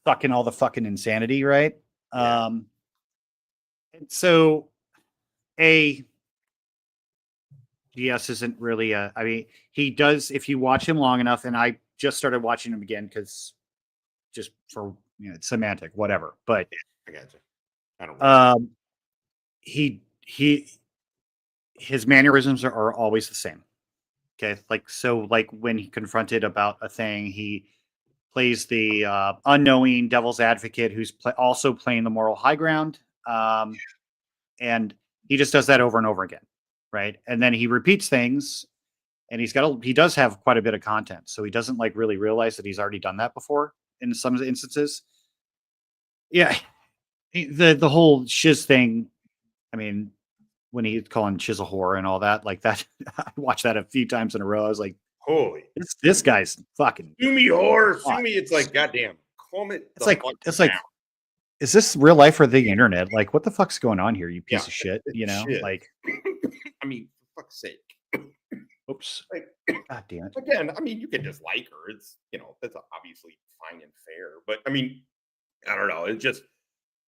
S1: suck in all the fucking insanity. Right.
S2: Yeah.
S1: And so, GS isn't really I mean, he does if you watch him long enough, and I just started watching him again because just for it's semantic, whatever. But
S2: I got you. I don't.
S1: His mannerisms are always the same. Okay, like when he confronted about a thing, he plays the unknowing devil's advocate who's also playing the moral high ground, and he just does that over and over again, right? And then he repeats things, and he does have quite a bit of content, so he doesn't like really realize that he's already done that before in some instances. Yeah, the whole shiz thing. I mean, when he's calling Chiz a whore and all that, like that, I watched that a few times in a row. I was like,
S2: holy,
S1: this guy's fucking
S2: sue me, whore, sue me. It's like, goddamn, calm it.
S1: It's like, is this real life or the internet? Like, what the fuck's going on here? You piece of shit.
S2: Shit.
S1: Like,
S2: I mean, for fuck's sake.
S1: Oops.
S2: Like,
S1: God damn it.
S2: Again, I mean, you can just like her. It's, that's obviously fine and fair. But I mean, I don't know. It's just,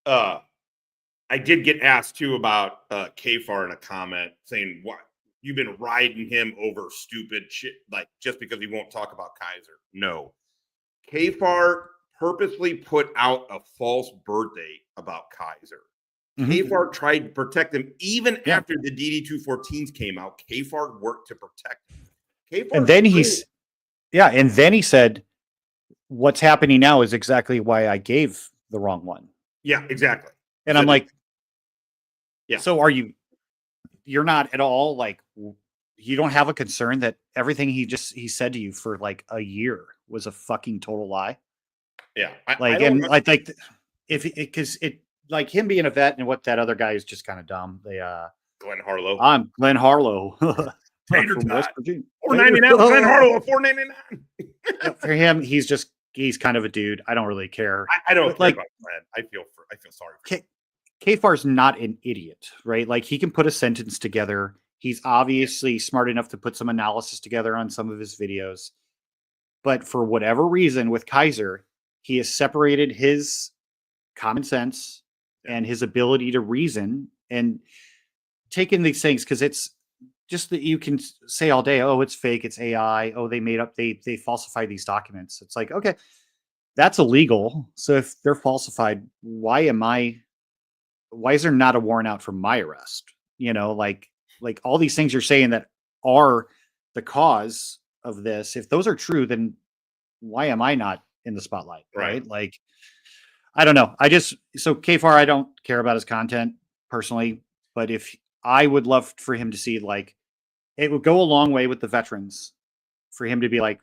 S2: I did get asked too about KFAR in a comment saying, what, you've been riding him over stupid shit, like just because he won't talk about Kaiser. No. KFAR purposely put out a false birth date about Kaiser. KFAR tried to protect him even after the DD214s came out. KFAR worked to protect him.
S1: And then he said, what's happening now is exactly why I gave the wrong one.
S2: Yeah, exactly.
S1: And I'm like, yeah. So you're not at all like, you don't have a concern that everything he said to you for like a year was a fucking total lie?
S2: Yeah.
S1: Because like him being a vet and what that other guy is just kind of dumb.
S2: Glenn Harlow.
S1: I'm Glenn Harlow.
S2: From
S1: West Virginia.
S2: $4.99. Glenn Harlow at $4.99.
S1: For him, he's kind of a dude. I don't really care.
S2: I don't care about Glenn. I feel sorry for him.
S1: KFAR's not an idiot, right? Like he can put a sentence together. He's obviously smart enough to put some analysis together on some of his videos. But for whatever reason with Kaiser, he has separated his common sense and his ability to reason and taken these things, because it's just that you can say all day, oh, it's fake, it's AI, oh, they falsified these documents. It's like, okay, that's illegal. So if they're falsified, why is there not a warrant out for my arrest? Like all these things you're saying that are the cause of this. If those are true, then why am I not in the spotlight? Right. Like, I don't know. So KFAR, I don't care about his content personally, but if I would love for him to see, like, it would go a long way with the veterans for him to be like,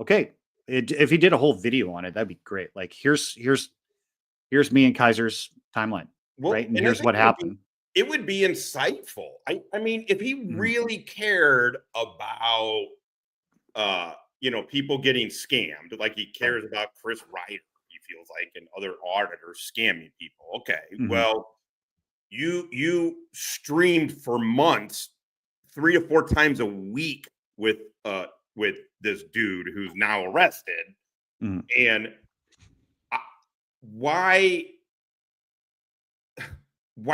S1: okay, if he did a whole video on it, that'd be great. Like, here's me and Kaiser's timeline, right? And here's what happened.
S2: It would be insightful. I mean, if he really cared about, people getting scammed, like he cares about Chris Ryder, he feels like, and other auditors scamming people. Okay, well, you streamed for months, 3 to 4 times a week with this dude who's now arrested, and why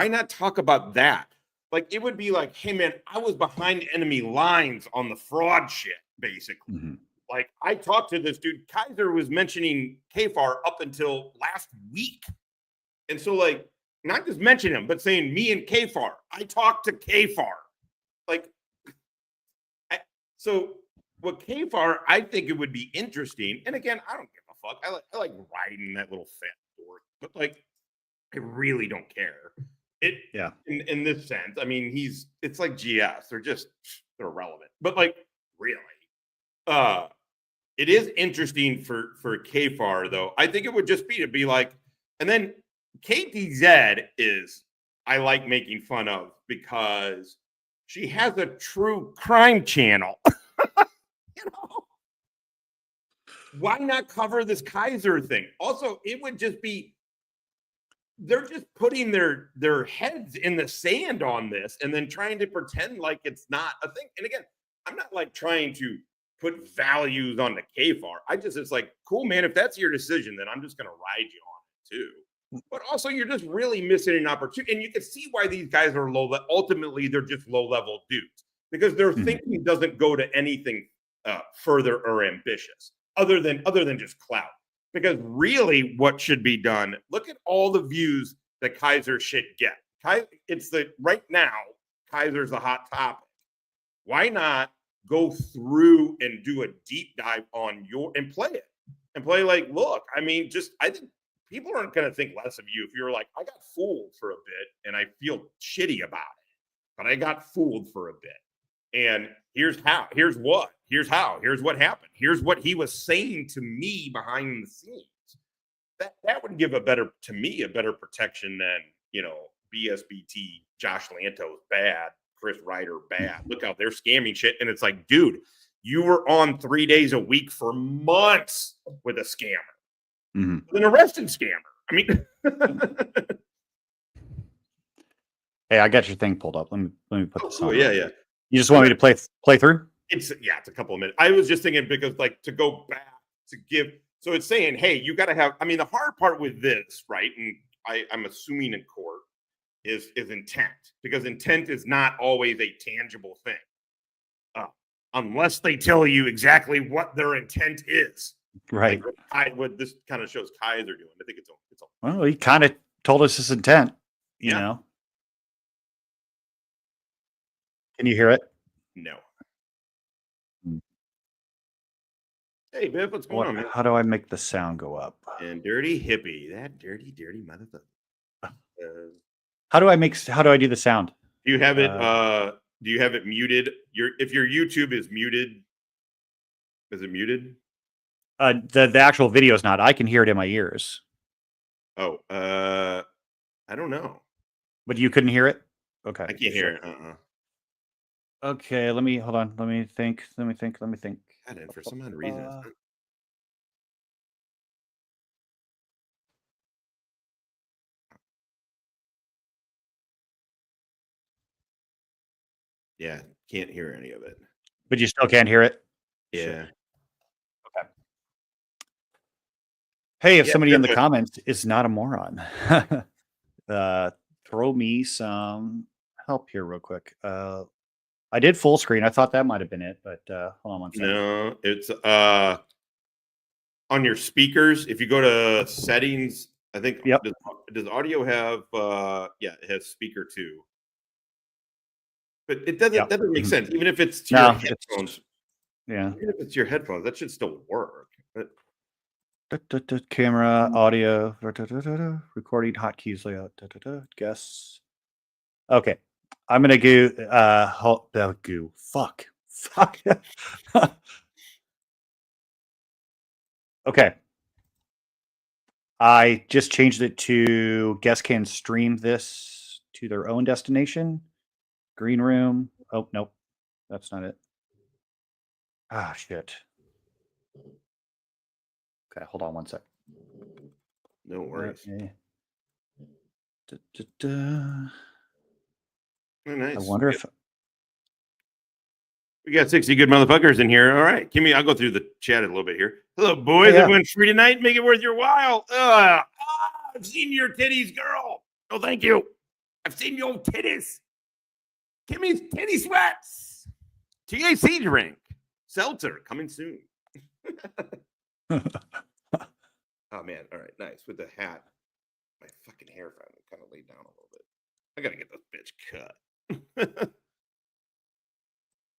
S2: not talk about that? Like, it would be like, hey man, I was behind enemy lines on the fraud shit, basically. Like, I talked to this dude. Kaiser was mentioning KFAR up until last week. And so, like, not just mention him, but saying me and KFAR. I talked to KFAR. Like, so with KFAR, I think it would be interesting. And again, I don't give a fuck. I like riding that little fat horse, but like, I really don't care. In this sense, I mean, it's like GS. They're irrelevant. But like, really, it is interesting for KFAR though. I think it would just be to be like, and then KTZ is, I like making fun of because she has a true crime channel. Why not cover this Kaiser thing? Also, it would just be, they're just putting their heads in the sand on this and then trying to pretend like it's not a thing. And again, I'm not like trying to put values on the KFAR. It's like, cool, man, if that's your decision, then I'm just going to ride you on it too. But also, you're just really missing an opportunity. And you can see why these guys are ultimately, they're just low-level dudes because their thinking doesn't go to anything further or ambitious other than just clout. Because really what should be done, look at all the views that Kaiser should get. Right now, Kaiser's a hot topic. Why not go through and do a deep dive on and play it? And play like, look, I mean, I think people aren't going to think less of you if you're like, I got fooled for a bit and I feel shitty about it, but I got fooled for a bit. And here's how, here's what happened. Here's what he was saying to me behind the scenes. That would give a better protection than, BSBT, Josh Lantos bad, Chris Ryder bad. Look how they're scamming shit. And it's like, dude, you were on 3 days a week for months with a scammer, with an arrested scammer. I mean,
S1: hey, I got your thing pulled up. Let me put this on.
S2: Yeah.
S1: You just want me to play through?
S2: It's a couple of minutes. I was just thinking because like to go back to give. So it's saying, hey, you got to have. I mean, the hard part with this, right? And I'm assuming in court is intent, because intent is not always a tangible thing, unless they tell you exactly what their intent is.
S1: Right.
S2: Like what this kind of shows Kaiser doing. I think it's
S1: well, he kind of told us his intent. You know. Can you hear it?
S2: No. Hey, Biff, what's going on, man?
S1: How do I make the sound go up?
S2: And dirty hippie, that dirty motherfucker.
S1: How do I do the sound?
S2: Do you have it? Do you have it muted? If your YouTube is muted, is it muted?
S1: The actual video is not. I can hear it in my ears.
S2: Oh, I don't know.
S1: But you couldn't hear it? Okay.
S2: I can't hear it.
S1: Okay, hold on. Let me think.
S2: God, and for some odd reason, it's not. Yeah, can't hear any of it.
S1: But you still can't hear it?
S2: Yeah.
S1: Sure. Okay. Hey, if somebody in the comments is not a moron, throw me some help here real quick. I did full screen. I thought that might have been it, but hold on one second.
S2: No, it's on your speakers, if you go to settings, I think
S1: Yep.
S2: does audio have it has speaker 2. But it doesn't that doesn't make sense. Even if it's to your headphones.
S1: Yeah.
S2: Even if it's your headphones, that should still work. But
S1: Camera, audio, recording hotkeys layout. Guess. Okay. I'm gonna go Fuck. Okay. I just changed it to guests can stream this to their own destination. Green room. Oh, nope. That's not it. Ah, shit. Okay, hold on one sec.
S2: No worries.
S1: Okay.
S2: Oh, nice.
S1: I wonder if
S2: we got 60 good motherfuckers in here. All right. I'll go through the chat a little bit here. Hello, boys.
S1: Yeah.
S2: Everyone's free tonight. Make it worth your while. I've seen your titties, girl. Oh, thank you. I've seen your titties. Kimmy's titty sweats. TAC drink. Seltzer coming soon. Oh, man. All right. Nice. With the hat. My fucking hair finally kind of laid down a little bit. I got to get this bitch cut.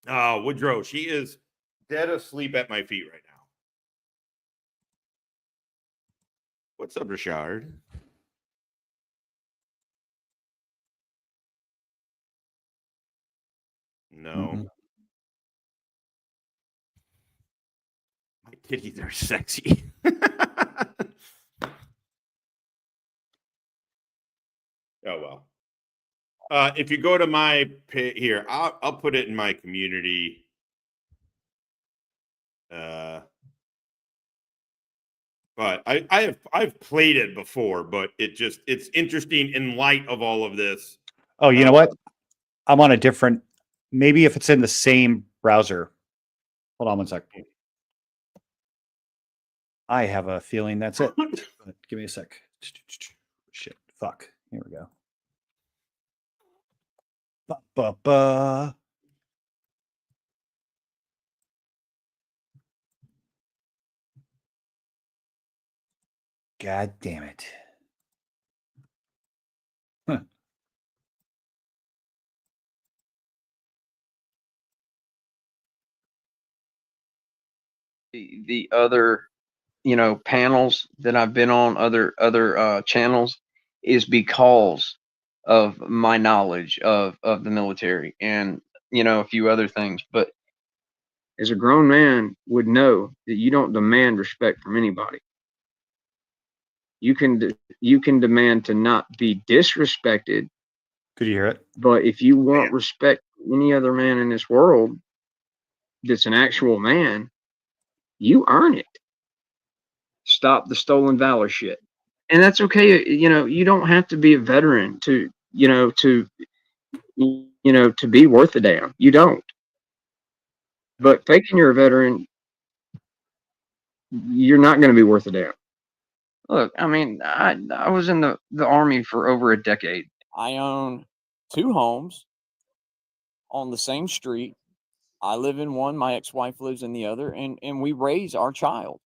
S2: Oh, Woodrow, she is dead asleep at my feet right now. What's up, Richard? No. My titties are sexy. Oh, well. If you go to my page here, I'll put it in my community. But I've played it before, but it's interesting in light of all of this.
S1: Oh, you know what? I'm on a different. Maybe if it's in the same browser. Hold on one sec. I have a feeling that's it. Give me a sec. Shit. Fuck. Here we go. Ba-ba-ba. God damn it. Huh.
S4: The other, panels that I've been on, other channels, is because of my knowledge of the military and a few other things. But as a grown man would know that you don't demand respect from anybody. You can demand to not be disrespected.
S1: Could you hear it?
S4: But if you want respect from any other man in this world that's an actual man, you earn it. Stop the stolen valor shit. And that's okay. You don't have to be a veteran to be worth a damn. You don't. But faking you're a veteran, you're not going to be worth a damn. Look, I mean, I was in the Army for over a decade.
S5: I own 2 homes on the same street. I live in one, my ex-wife lives in the other, and we raise our child.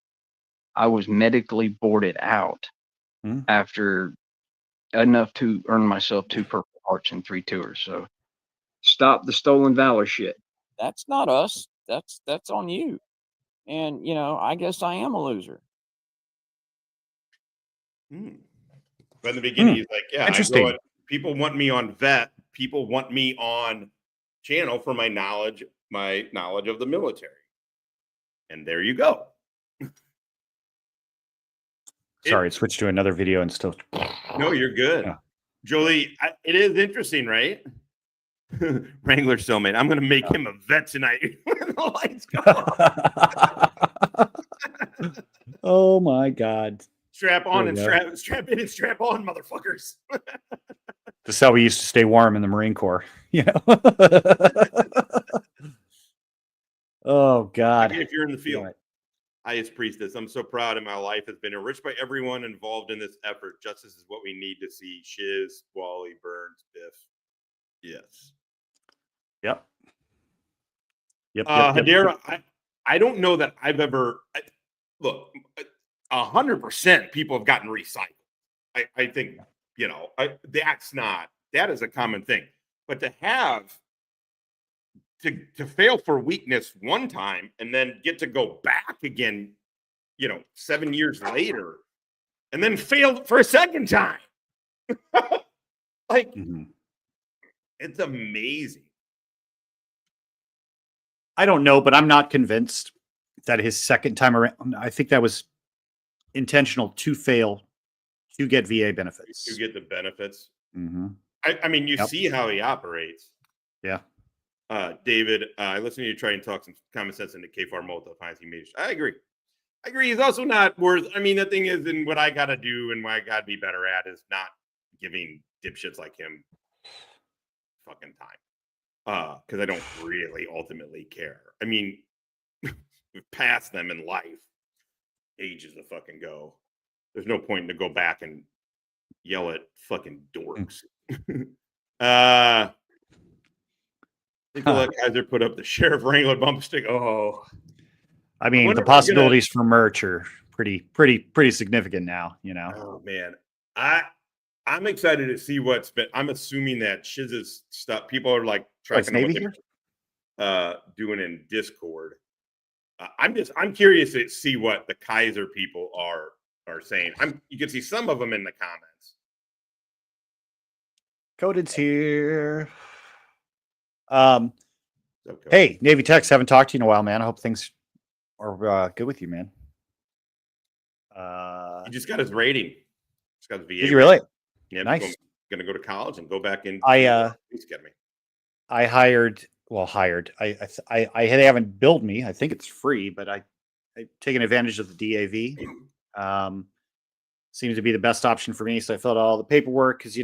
S4: I was medically boarded out after enough to earn myself 2 Purple Hearts and 3 tours. So stop the stolen valor shit.
S5: That's not us. That's on you. And I guess I am a loser.
S2: But in the beginning, he's like, yeah,
S1: interesting.
S2: People want me on vet. People want me on channel for my knowledge of the military. And there you go.
S1: Sorry, it switched to another video and still.
S2: No, you're good.
S1: Yeah.
S2: Jolie, it is interesting, right? Wrangler cellmate. I'm going to make him a vet tonight when the lights go off.
S1: Oh, my God.
S2: Strap on and strap in and strap on, motherfuckers.
S1: This is how we used to stay warm in the Marine Corps. Oh, God.
S2: If you're in the field. Highest priestess, I'm so proud of my life has been enriched by everyone involved in this effort. Justice is what we need to see. Shiz, Wally, Burns, Biff. Yes.
S1: Yep.
S2: Hadera, I don't know that I've ever look. 100% people have gotten recycled. I think, that is a common thing. But to fail for weakness one time and then get to go back again, 7 years later, and then fail for a second time. Like, it's amazing.
S1: I don't know, but I'm not convinced that his second time around, I think that was intentional to fail to get VA benefits.
S2: To get the benefits.
S1: Mm-hmm.
S2: I mean, you see how he operates.
S1: Yeah.
S2: David, I listened to you try and talk some common sense into K-Farm multiple times. I agree. He's also not worth. I mean, the thing is, and what I got to do and what I got to be better at is not giving dipshits like him fucking time. Because I don't really ultimately care. I mean, we've passed them in life ages to fucking go. There's no point to go back and yell at fucking dorks. Nicola Kaiser put up the Sheriff Wrangler bump stick. Oh,
S1: I mean, the possibilities for merch are pretty significant now.
S2: Oh man, I'm excited to see what's been. I'm assuming that Shiz's stuff. People are like tracking what they're doing in Discord. I'm curious to see what the Kaiser people are saying. You can see some of them in the comments.
S1: Coded's here. Hey, Navy Techs, haven't talked to you in a while, man. I hope things are good with you, man.
S2: He just got his rating. Just got his VA.
S1: Did you really?
S2: Yeah,
S1: nice.
S2: Gonna go to college and go back in.
S1: I hired. I they haven't billed me. I think it's free, but I taken advantage of the DAV. Seems to be the best option for me. So I filled out all the paperwork because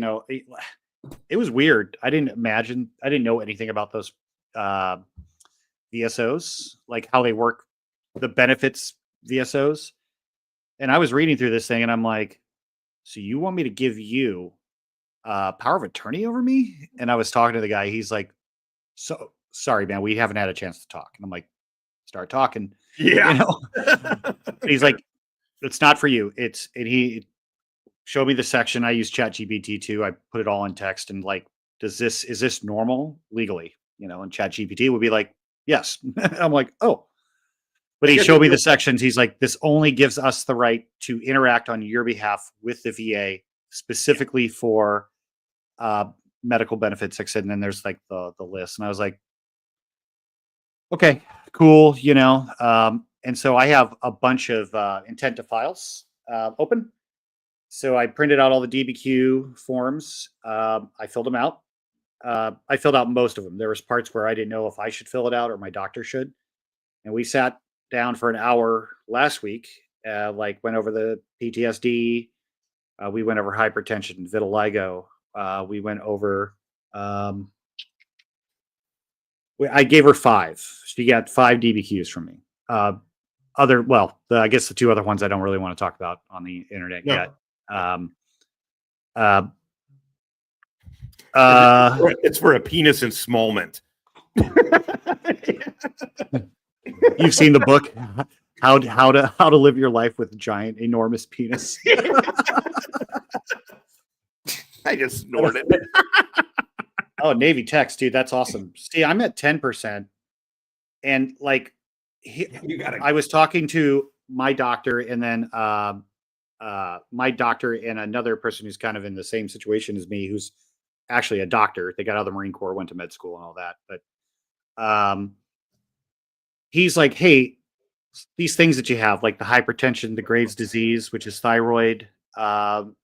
S1: it was weird. I didn't know anything about those VSOs, like how they work, the benefits VSOs. And I was reading through this thing and I'm like, so you want me to give you power of attorney over me? And I was talking to the guy. He's like, so sorry, man, we haven't had a chance to talk. And I'm like, start talking.
S2: Yeah.
S1: He's like, it's not for you. And he showed me the section. I use ChatGPT too. I put it all in text and like, is this normal legally? And ChatGPT would be like, yes. I'm like, oh. But he showed me the sections. He's like, this only gives us the right to interact on your behalf with the VA specifically for medical benefits. And then there's like the list. And I was like, okay, cool. And so I have a bunch of intent to files open. So I printed out all the DBQ forms. I filled them out. I filled out most of them. There was parts where I didn't know if I should fill it out or my doctor should. And we sat down for an hour last week, went over the PTSD. We went over hypertension, vitiligo. We went over, I gave her 5. She got 5 DBQs from me. I guess the 2 other ones I don't really want to talk about on the internet yet.
S2: It's for a penis ensmallment.
S1: You've seen the book, how to live your life with a giant, enormous penis.
S2: I just snorted.
S1: Oh, Navy Techs, dude, that's awesome. See, I'm at 10%, and like, I was talking to my doctor, and then my doctor and another person who's kind of in the same situation as me, who's actually a doctor. They got out of the Marine Corps, went to med school and all that. But he's like, hey, these things that you have, like the hypertension, the Graves' disease, which is thyroid, it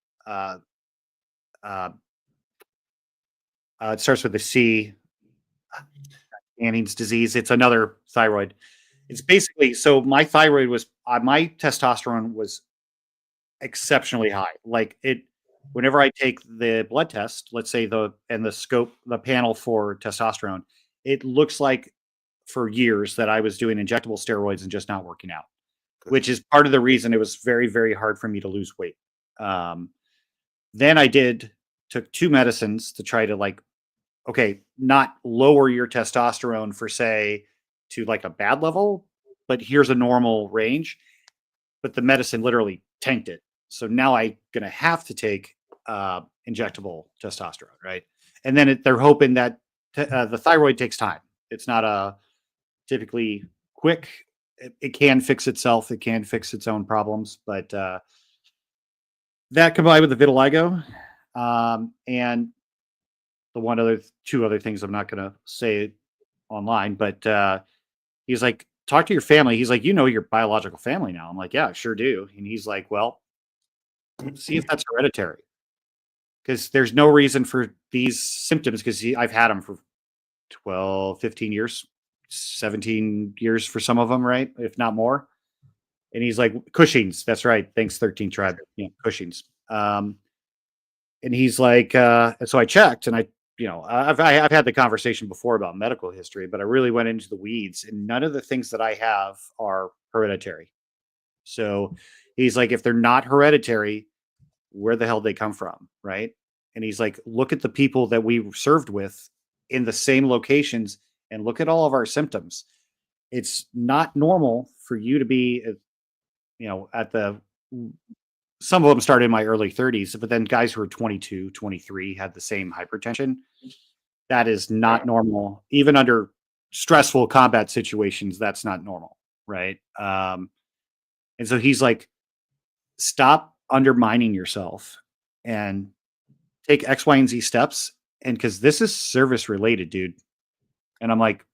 S1: starts with a C, Anning's disease. It's another thyroid. It's basically, so my thyroid was, my testosterone was exceptionally high. Like whenever I take the blood test, let's say the panel for testosterone, it looks like for years that I was doing injectable steroids and just not working out, which is part of the reason it was very, very hard for me to lose weight. Then I took 2 medicines to try to not lower your testosterone for say to like a bad level, but here's a normal range. but the medicine literally tanked it. So now I'm going to have to take injectable testosterone, right? And then they're hoping that the thyroid takes time. It's not a typically quick. It can fix itself. It can fix its own problems, but that combined with the vitiligo and the two other things I'm not going to say online, but he's like, talk to your family. He's like, you know, your biological family now. I'm like, yeah, I sure do. And he's like, well, see if that's hereditary, because there's no reason for these symptoms, because I've had them for 12, 15 years, 17 years for some of them, right? If not more. And he's like, Cushing's. That's right. Thanks, 13 Tribe. Yeah, Cushing's. And he's like, and so I checked, and I've had the conversation before about medical history, but I really went into the weeds, and none of the things that I have are hereditary. So he's like, if they're not hereditary, where the hell they come from, right? And he's like, look at the people that we served with in the same locations, and look at all of our symptoms. It's not normal for you to be, some of them started in my early 30s, but then guys who are 22, 23 had the same hypertension. That is not normal. Even under stressful combat situations, that's not normal, right? And so he's like, stop undermining yourself and take X, Y, and Z steps. And because this is service related, dude. And I'm like,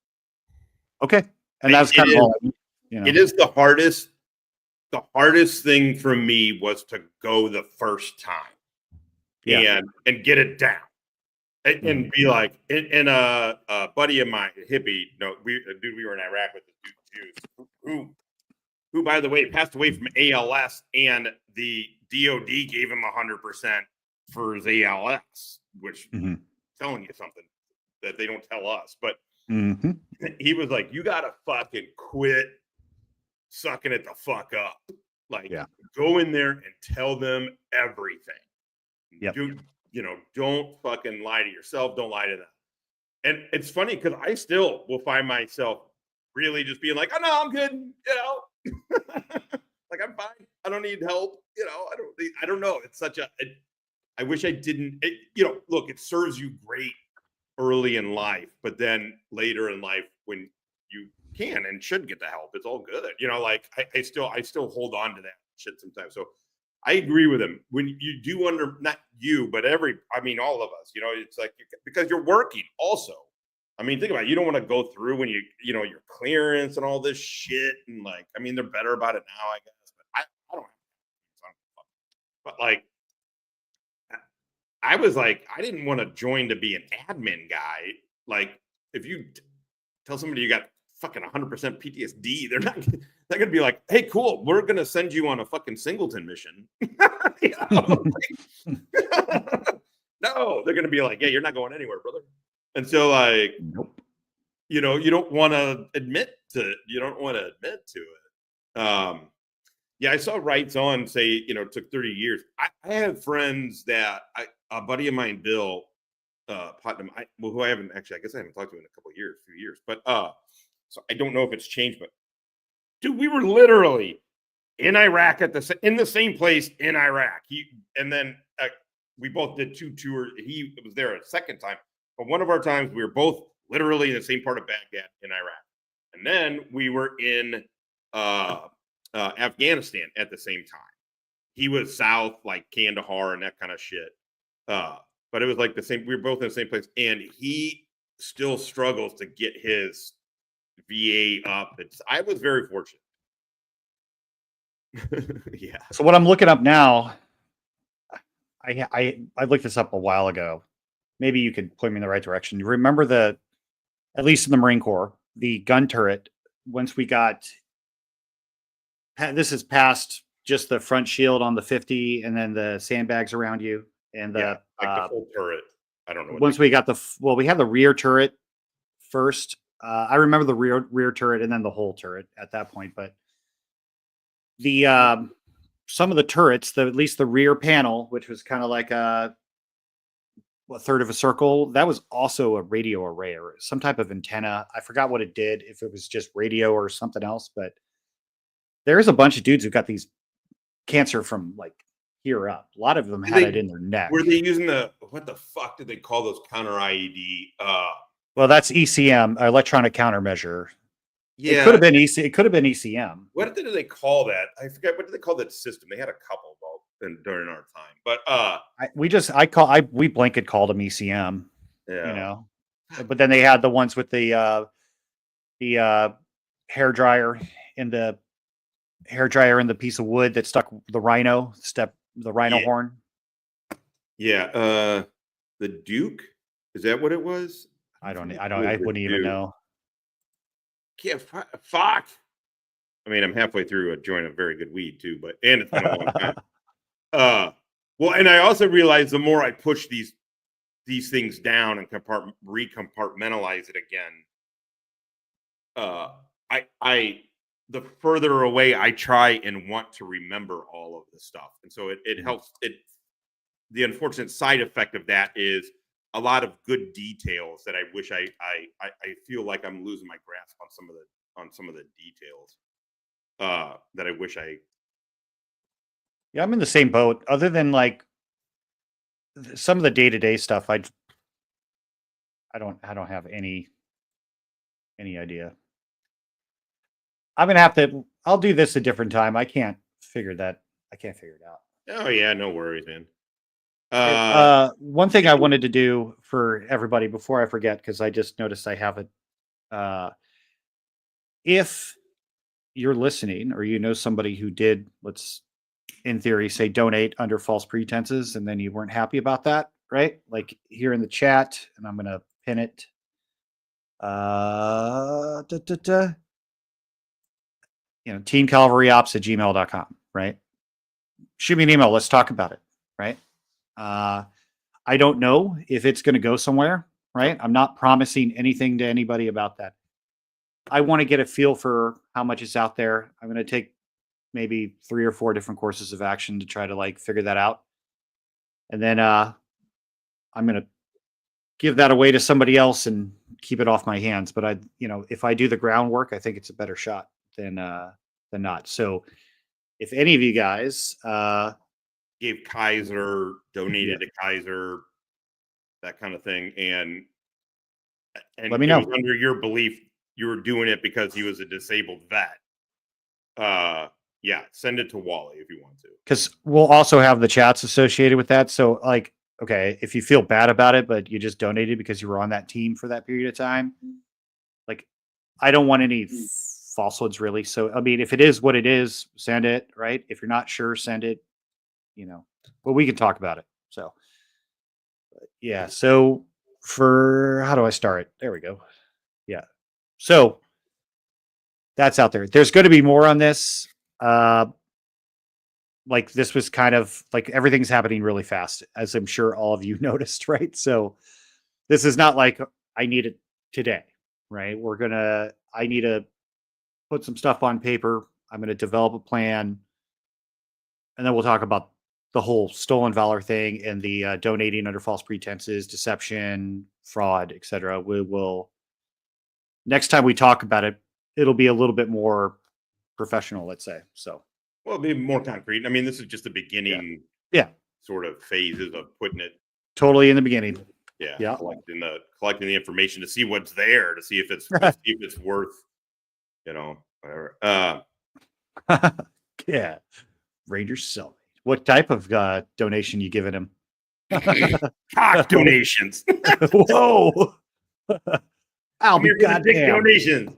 S1: okay. And that's kind of all,
S2: It is the hardest. The hardest thing for me was to go the first time, and get it down, and be like, and a buddy of mine, a hippie, we were in Iraq with the dude who by the way passed away from ALS, and the DOD gave him 100% for his ALS, which telling you something that they don't tell us, but he was like, you gotta fucking quit sucking it the fuck up. Like, go in there and tell them everything.
S1: Yep.
S2: Don't fucking lie to yourself. Don't lie to them. And it's funny because I still will find myself really just being like, oh no, I'm good. Like, I'm fine. I don't need help. I don't know. It's I wish I didn't, look, it serves you great early in life, but then later in life when you can and should get the help, it's all good. Like I still hold on to that shit sometimes. So I agree with him. When you do not you, but all of us, it's like, because you're working also. I mean, think about it. You don't want to go through when your clearance and all this shit. And like, they're better about it now, I guess, but I don't have, but like, I was like, I didn't want to join to be an admin guy. Like, if you tell somebody you got fucking 100% PTSD, they're not going to be like, hey, cool, we're going to send you on a fucking singleton mission. No, they're going to be like, yeah, you're not going anywhere, brother. And so like,
S1: nope.
S2: You don't want to admit to it. Yeah, I saw Rights On say, it took 30 years. I have friends that a buddy of mine, Bill Putnam, who I haven't talked to in a few years, but so I don't know if it's changed, but dude, we were literally in Iraq in the same place in Iraq. And then we both did 2 tours. He was there a second time, but one of our times we were both literally in the same part of Baghdad in Iraq, and then we were in Afghanistan at the same time. He was south, like Kandahar and that kind of shit. But it was like the same. We were both in the same place, and he still struggles to get his VA up. I was very fortunate. Yeah.
S1: So what I'm looking up now, I looked this up a while ago. Maybe you could point me in the right direction. You remember at least in the Marine Corps, the gun turret, once we got, this is past just the front shield on the 50 and then the sandbags around you. And
S2: the full turret. I don't know.
S1: Once we got we had the rear turret first. I remember the rear turret and then the whole turret at that point. But the some of the turrets, at least the rear panel, which was kind of like a third of a circle, that was also a radio array or some type of antenna. I forgot what it did, if it was just radio or something else. But there's a bunch of dudes who got these cancer from like here up. A lot of them
S2: Did
S1: had
S2: they-
S1: it in their neck.
S2: Were they using what the fuck did they call those counter IED?
S1: Well, that's ECM, electronic countermeasure.
S2: Yeah,
S1: It could have been It could have been ECM.
S2: what did they call that? I forget. What did they call that system? They had a couple during our time, but
S1: we blanket called them ECM.
S2: yeah.
S1: You know, but then they had the ones with the hair dryer in the piece of wood that stuck the rhino
S2: Yeah.
S1: horn.
S2: Yeah, the Duke, is that what it was?
S1: I wouldn't even know.
S2: Yeah, fuck. I mean, I'm halfway through a joint of very good weed too, and it's been a long time. Well, and I also realized the more I push these things down and recompartmentalize it again, the further away I try and want to remember all of the stuff, and so it helps. The unfortunate side effect of that is a lot of good details that I wish I feel like I'm losing my grasp on some of the details that I wish I.
S1: Yeah, I'm in the same boat. Other than like some of the day-to-day stuff, I don't have any idea. I'm gonna have to. I'll do this a different time. I can't figure it out.
S2: Oh yeah, no worries, man.
S1: One thing I wanted to do for everybody before I forget, because I just noticed I have it. If you're listening or you know somebody who did, let's in theory say donate under false pretenses, and then you weren't happy about that, right? Like here in the chat, and I'm gonna pin it. teamcavalryops@gmail.com, right? Shoot me an email. Let's talk about it, right? I don't know if it's going to go somewhere, right? I'm not promising anything to anybody about that. I want to get a feel for how much is out there. I'm going to take maybe 3 or 4 different courses of action to try to like figure that out. And then I'm going to give that away to somebody else and keep it off my hands. But if I do the groundwork, I think it's a better shot than not. So if any of you guys
S2: gave Kaiser, donated to Kaiser, that kind of thing, and
S1: let me know.
S2: It was under your belief you were doing it because he was a disabled vet. Yeah, send it to Wally if you want to.
S1: Because we'll also have the chats associated with that. So, like, okay, if you feel bad about it, but you just donated because you were on that team for that period of time, like, I don't want any falsehoods really. So, I mean, if it is what it is, send it, right? If you're not sure, send it, but we can talk about it. So, yeah. So, how do I start? There we go. Yeah. So, that's out there. There's going to be more on this. Like this was kind of like everything's happening really fast, as I'm sure all of you noticed, right? So this is not like I need it today, right? I need to put some stuff on paper. I'm going to develop a plan, and then we'll talk about the whole stolen valor thing and the donating under false pretenses, deception, fraud, etc. We will next time we talk about it, it'll be a little bit more professional, let's say. So.
S2: Well, it'll be more concrete. I mean, this is just the beginning, sort of phases of putting it
S1: totally in the beginning.
S2: Yeah. Collecting the information to see what's there, to see if it's worth, whatever.
S1: Yeah, Rangers cellmate. What type of donation you giving him?
S2: Cock donations.
S1: Whoa! I'll be goddamn
S2: donations.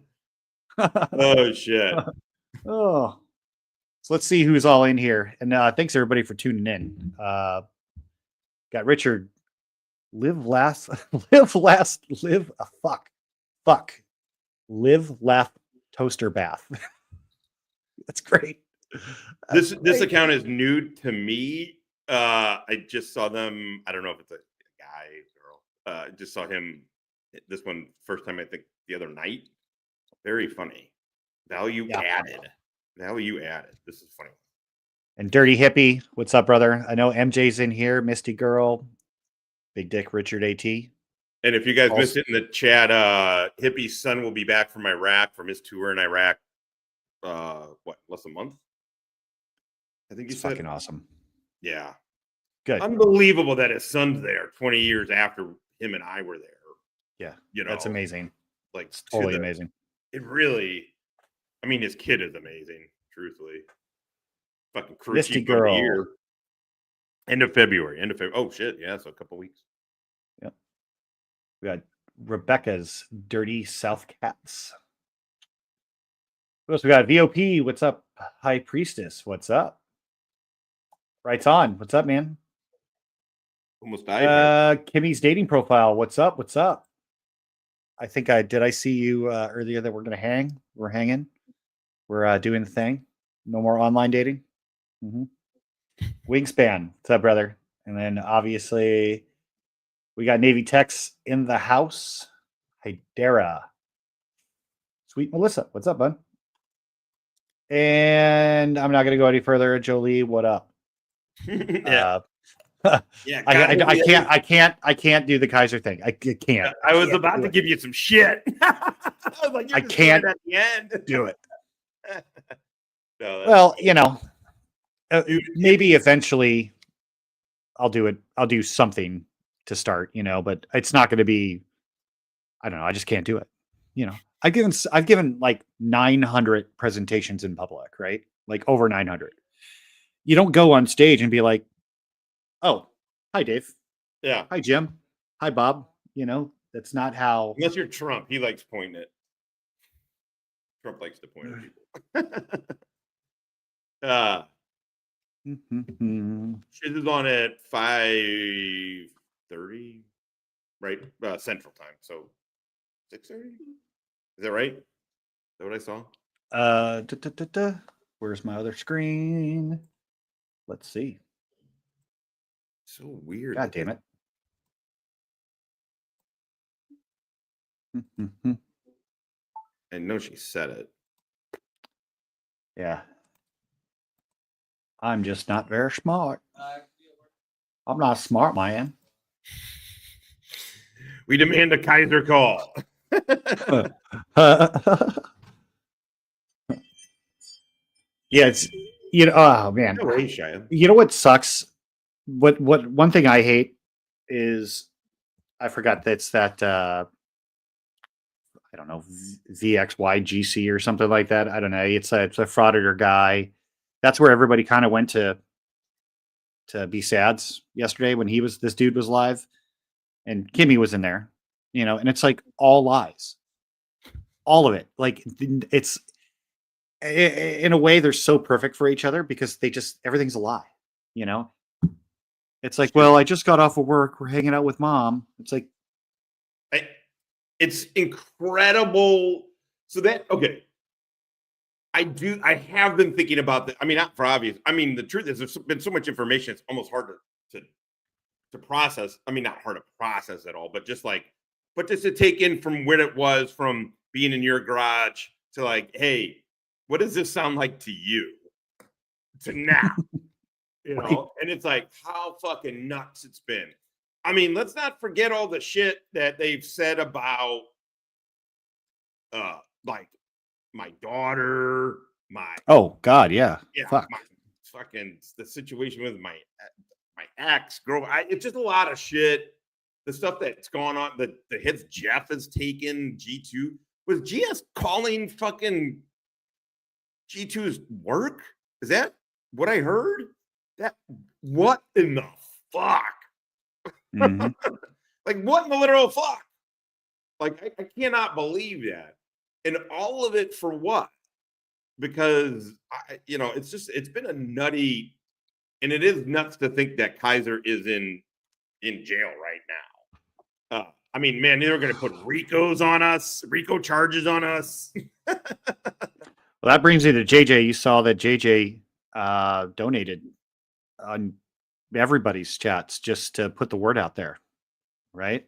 S2: Oh shit.
S1: Oh. So let's see who's all in here. And thanks everybody for tuning in. Got Richard. Live, laugh, toaster bath. That's great.
S2: This account is new to me. I just saw them. I don't know if it's a guy, girl. I just saw him. This one first time I think the other night. Very funny. Value added. This is funny.
S1: And Dirty Hippie, what's up, brother? I know MJ's in here. Misty Girl, Big Dick Richard AT.
S2: And if you guys missed it in the chat, Hippie's son will be back from Iraq from his tour in Iraq. Less than a month? I think you
S1: It's
S2: said.
S1: fucking awesome.
S2: Yeah.
S1: Good.
S2: Unbelievable that his son's there 20 years after him and I were there.
S1: Yeah.
S2: You know,
S1: That's amazing.
S2: like
S1: It's totally
S2: to the,
S1: amazing.
S2: it really, I mean, his kid is amazing, truthfully. Fucking crew
S1: Misty
S2: chief of the
S1: girl.
S2: year. End of February. Oh shit. Yeah, so a couple weeks.
S1: Yep. We got Rebecca's Dirty South Cats. Who else we got? VOP. What's up? High Priestess. What's up? Right on. What's up, man?
S2: Almost died.
S1: Kimmy's dating profile. What's up? What's up? I think I see you earlier that we're gonna hang. We're hanging. We're doing the thing. No more online dating. Mm-hmm. Wingspan. What's up, brother? And then obviously we got Navy Techs in the house. Hydera. Sweet Melissa. What's up, bud? And I'm not gonna go any further. Jolie, what up?
S2: Yeah. Yeah.
S1: I can't do the Kaiser thing. I can't.
S2: I was about to give you some shit. I was like,
S1: I can't
S2: at the end.
S1: do it.
S2: No,
S1: Well, you know, maybe eventually I'll do it. I'll do something to start, you know, but it's not going to be, I don't know. I just can't do it. You know, I've given like 900 presentations in public, right? Like over 900. You don't go on stage and be like, oh, hi, Dave.
S2: Yeah.
S1: Hi, Jim. Hi, Bob. You know, that's not how.
S2: Unless you're Trump, he likes pointing it. Trump likes to point at people. Shit is on at 5:30, right? Central time. So 6:30. Is that right? Is that what I saw?
S1: Where's my other screen? Let's see.
S2: So weird.
S1: God damn it.
S2: I know she said it.
S1: Yeah. I'm just not very smart. I'm not a smart man.
S2: We demand a Kaiser call.
S1: Yeah, it's, you know, oh man.
S2: No way, Shia.
S1: You know what sucks? What one thing I hate is I forgot that's that I don't know, VXYGC or something like that. I don't know. It's a frauditor guy. That's where everybody kind of went to be sads yesterday when this dude was live, and Kimmy was in there, you know, and it's like all lies, all of it. Like it's in a way they're so perfect for each other because everything's a lie, you know. It's like, well, I just got off of work. We're hanging out with mom. It's like,
S2: it's incredible. So that, okay. I have been thinking about that. I mean, not for obvious. I mean, the truth is there's been so much information. It's almost hard to process. I mean, not hard to process at all, but just to take in from where it was from being in your garage to like, hey, what does this sound like to you? To now, you know? Right. And it's like, how fucking nuts it's been. I mean, let's not forget all the shit that they've said about, like my daughter,
S1: oh God, yeah,
S2: fuck, the situation with my ex girl. It's just a lot of shit. The stuff that's gone on, the hits Jeff has taken. G2 was GS calling fucking G2's work. Is that what I heard? That what in the fuck? Mm-hmm. Like what in the literal fuck? Like I cannot believe that. And all of it for what? Because it's been a nutty, and it is nuts to think that Kaiser is in jail right now. I mean, man, they're going to put RICO charges on us.
S1: Well, that brings me to JJ. You saw that JJ donated on everybody's chats just to put the word out there, right?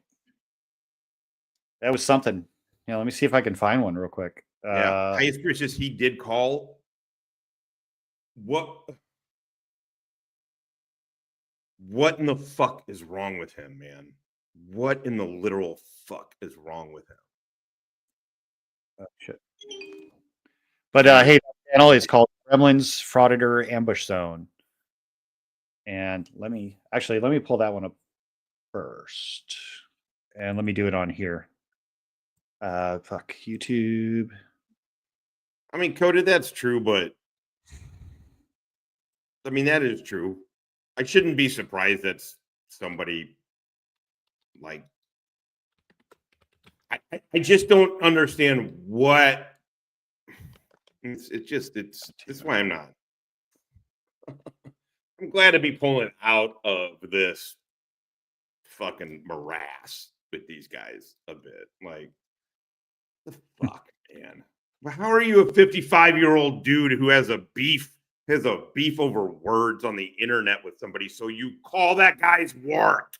S1: That was something. Yeah, let me see if I can find one real quick.
S2: Yeah, highest gracious, he did call. What in the fuck is wrong with him, man? What in the literal fuck is wrong with him?
S1: Oh, shit. But hey, the channel is called Gremlins Frauditor Ambush Zone. And let me pull that one up first. And let me do it on here. Fuck YouTube.
S2: I mean, coded, that's true, but I mean, that is true. I shouldn't be surprised that somebody like I just don't understand what it's why I'm not. I'm glad to be pulling out of this fucking morass with these guys a bit. Like, the fuck, man. How are you a 55-year-old dude who has a beef over words on the internet with somebody, so you call that guy's work?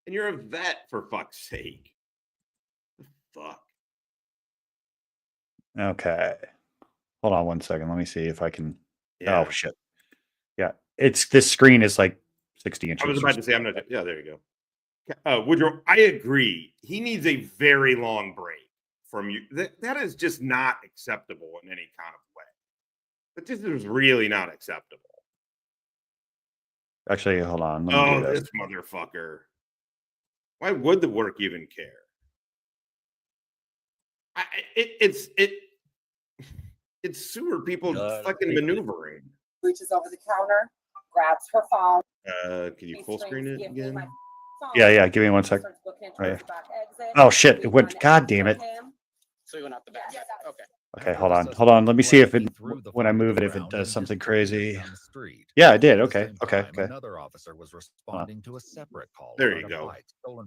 S2: And you're a vet, for fuck's sake. Fuck.
S1: Okay. Hold on one second. Let me see if I can.
S2: Yeah.
S1: Oh shit. Yeah. This screen is like 60 inches.
S2: I was about to say I'm not. Yeah, there you go. Woodrow, I agree. He needs a very long break from you. That is just not acceptable in any kind of way. But this is really not acceptable.
S1: Actually, hold on. Let me do
S2: this motherfucker. Why would the work even care? It's sewer people fucking maneuvering.
S6: Reaches over the counter, grabs her phone.
S2: Can you full screen it again?
S1: Yeah. Give me 1 sec. Right. Oh shit! It went. God damn it!
S7: So you went out the back. Okay.
S1: Okay, hold on. Let me see if it when I move it, if it does something crazy. Yeah, it did. Okay.
S8: Another officer was responding to a separate call.
S2: There you go.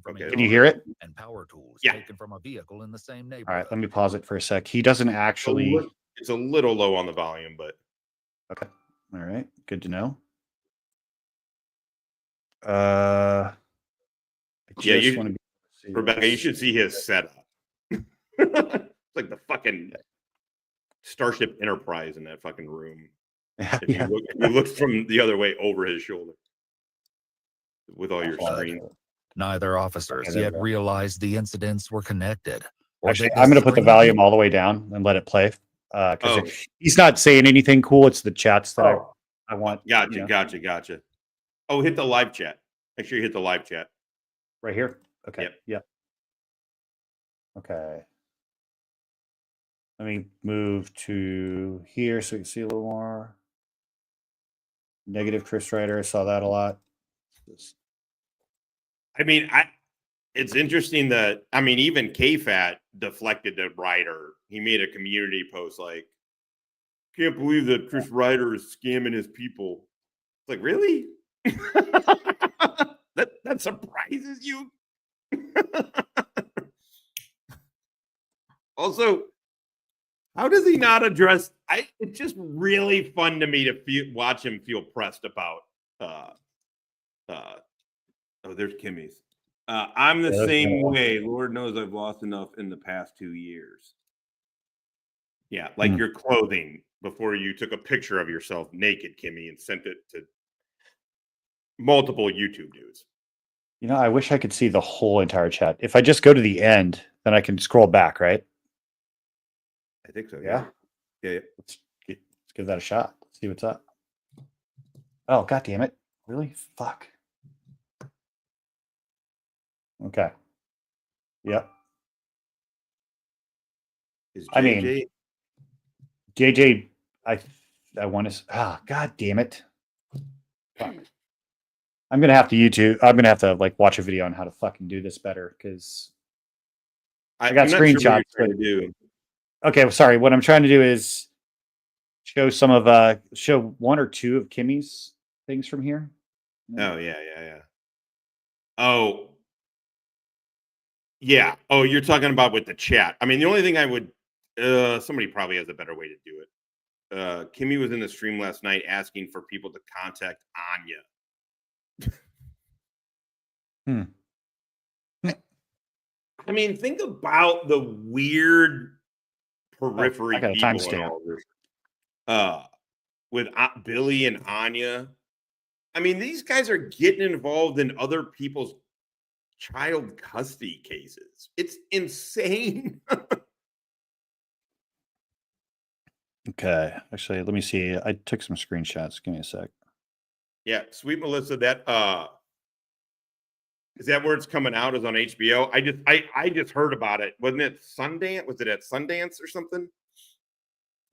S8: Okay.
S1: Can you hear it?
S8: And power tools
S2: Yeah.
S8: taken from a vehicle in the same neighborhood.
S1: All right, let me pause it for a sec. He doesn't actually.
S2: It's a little low on the volume, but
S1: Okay. All right. Good to know. I
S2: Yeah,
S1: just
S2: you-
S1: want to be
S2: Rebecca, you should see his setup. It's like the fucking Starship Enterprise in that fucking room. If
S1: Yeah.
S2: you look from the other way over his shoulder with all your screens.
S8: Neither officers
S1: Okay, there
S8: yet
S1: we go.
S8: realized the incidents were connected. or
S1: Actually,
S8: that
S1: I'm going to put the
S8: strange-
S1: volume all the way down and let it play because
S2: Oh.
S1: he's not saying anything cool. It's the chats that I want.
S2: Gotcha,
S1: you know,
S2: gotcha. Oh, hit the live chat. Make sure you hit the live chat.
S1: right here. Okay.
S2: Yep.
S1: Yep. Okay. Let me move to here so you can see a little more. Negative Chris Ryder. I saw that a lot.
S2: I mean, it's interesting that even KFAT deflected the Ryder. He made a community post like, "Can't believe that Chris Ryder is scamming his people." It's like, really? that surprises you? Also, how does he not address? It's just really fun to me to watch him feel pressed about. Oh, there's Kimmy's. I'm the same way. Lord knows I've lost enough in the past 2 years. Yeah, like your clothing before you took a picture of yourself naked, Kimmy, and sent it to multiple YouTube dudes.
S1: You know, I wish I could see the whole entire chat. If I just go to the end, then I can scroll back, right?
S2: I think so.
S1: Yeah.
S2: Yeah.
S1: Let's give that a shot. Let's see what's up. Oh, god damn it. Really? Fuck. Okay. Yep.
S2: Is JJ?
S1: I mean, JJ, I want to. God damn it. Fuck. I'm gonna have to like watch a video on how to fucking do this better because I got
S2: I'm not sure what
S1: screenshots.
S2: you're trying to do.
S1: Okay, sorry. What I'm trying to do is show show one or two of Kimmy's things from here.
S2: Oh yeah. Oh yeah. Oh, you're talking about with the chat. I mean, the only thing I would somebody probably has a better way to do it. Kimmy was in the stream last night asking for people to contact Anya. I mean, think about the weird periphery
S1: I got a
S2: people in
S1: timestamp.
S2: all this. With Billy and Anya. I mean, these guys are getting involved in other people's child custody cases. It's insane.
S1: Okay. Actually, let me see. I took some screenshots. Give me a sec.
S2: Yeah, Sweet Melissa, that is that where it's coming out? Is on HBO? I just heard about it. Wasn't it Sundance? Was it at Sundance or something?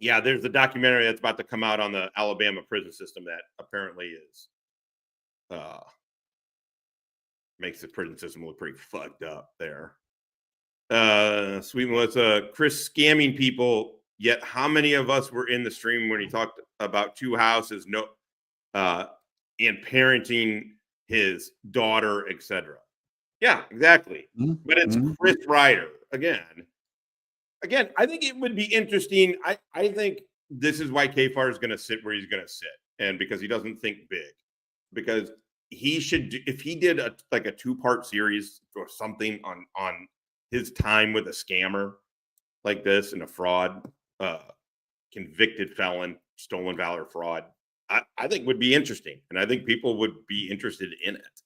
S2: Yeah, there's a documentary that's about to come out on the Alabama prison system that apparently is makes the prison system look pretty fucked up there. Sweet Melissa, Chris scamming people. Yet, how many of us were in the stream when he talked about two houses, and parenting his daughter, etc.? Yeah, exactly. But it's Chris Ryder again. I think it would be interesting. I think this is why Kfar is going to sit where he's going to sit, and because he doesn't think big, because he should if he did a 2-part series or something on his time with a scammer like this and a fraud, convicted felon, stolen valor fraud, I think would be interesting, and I think people would be interested in it.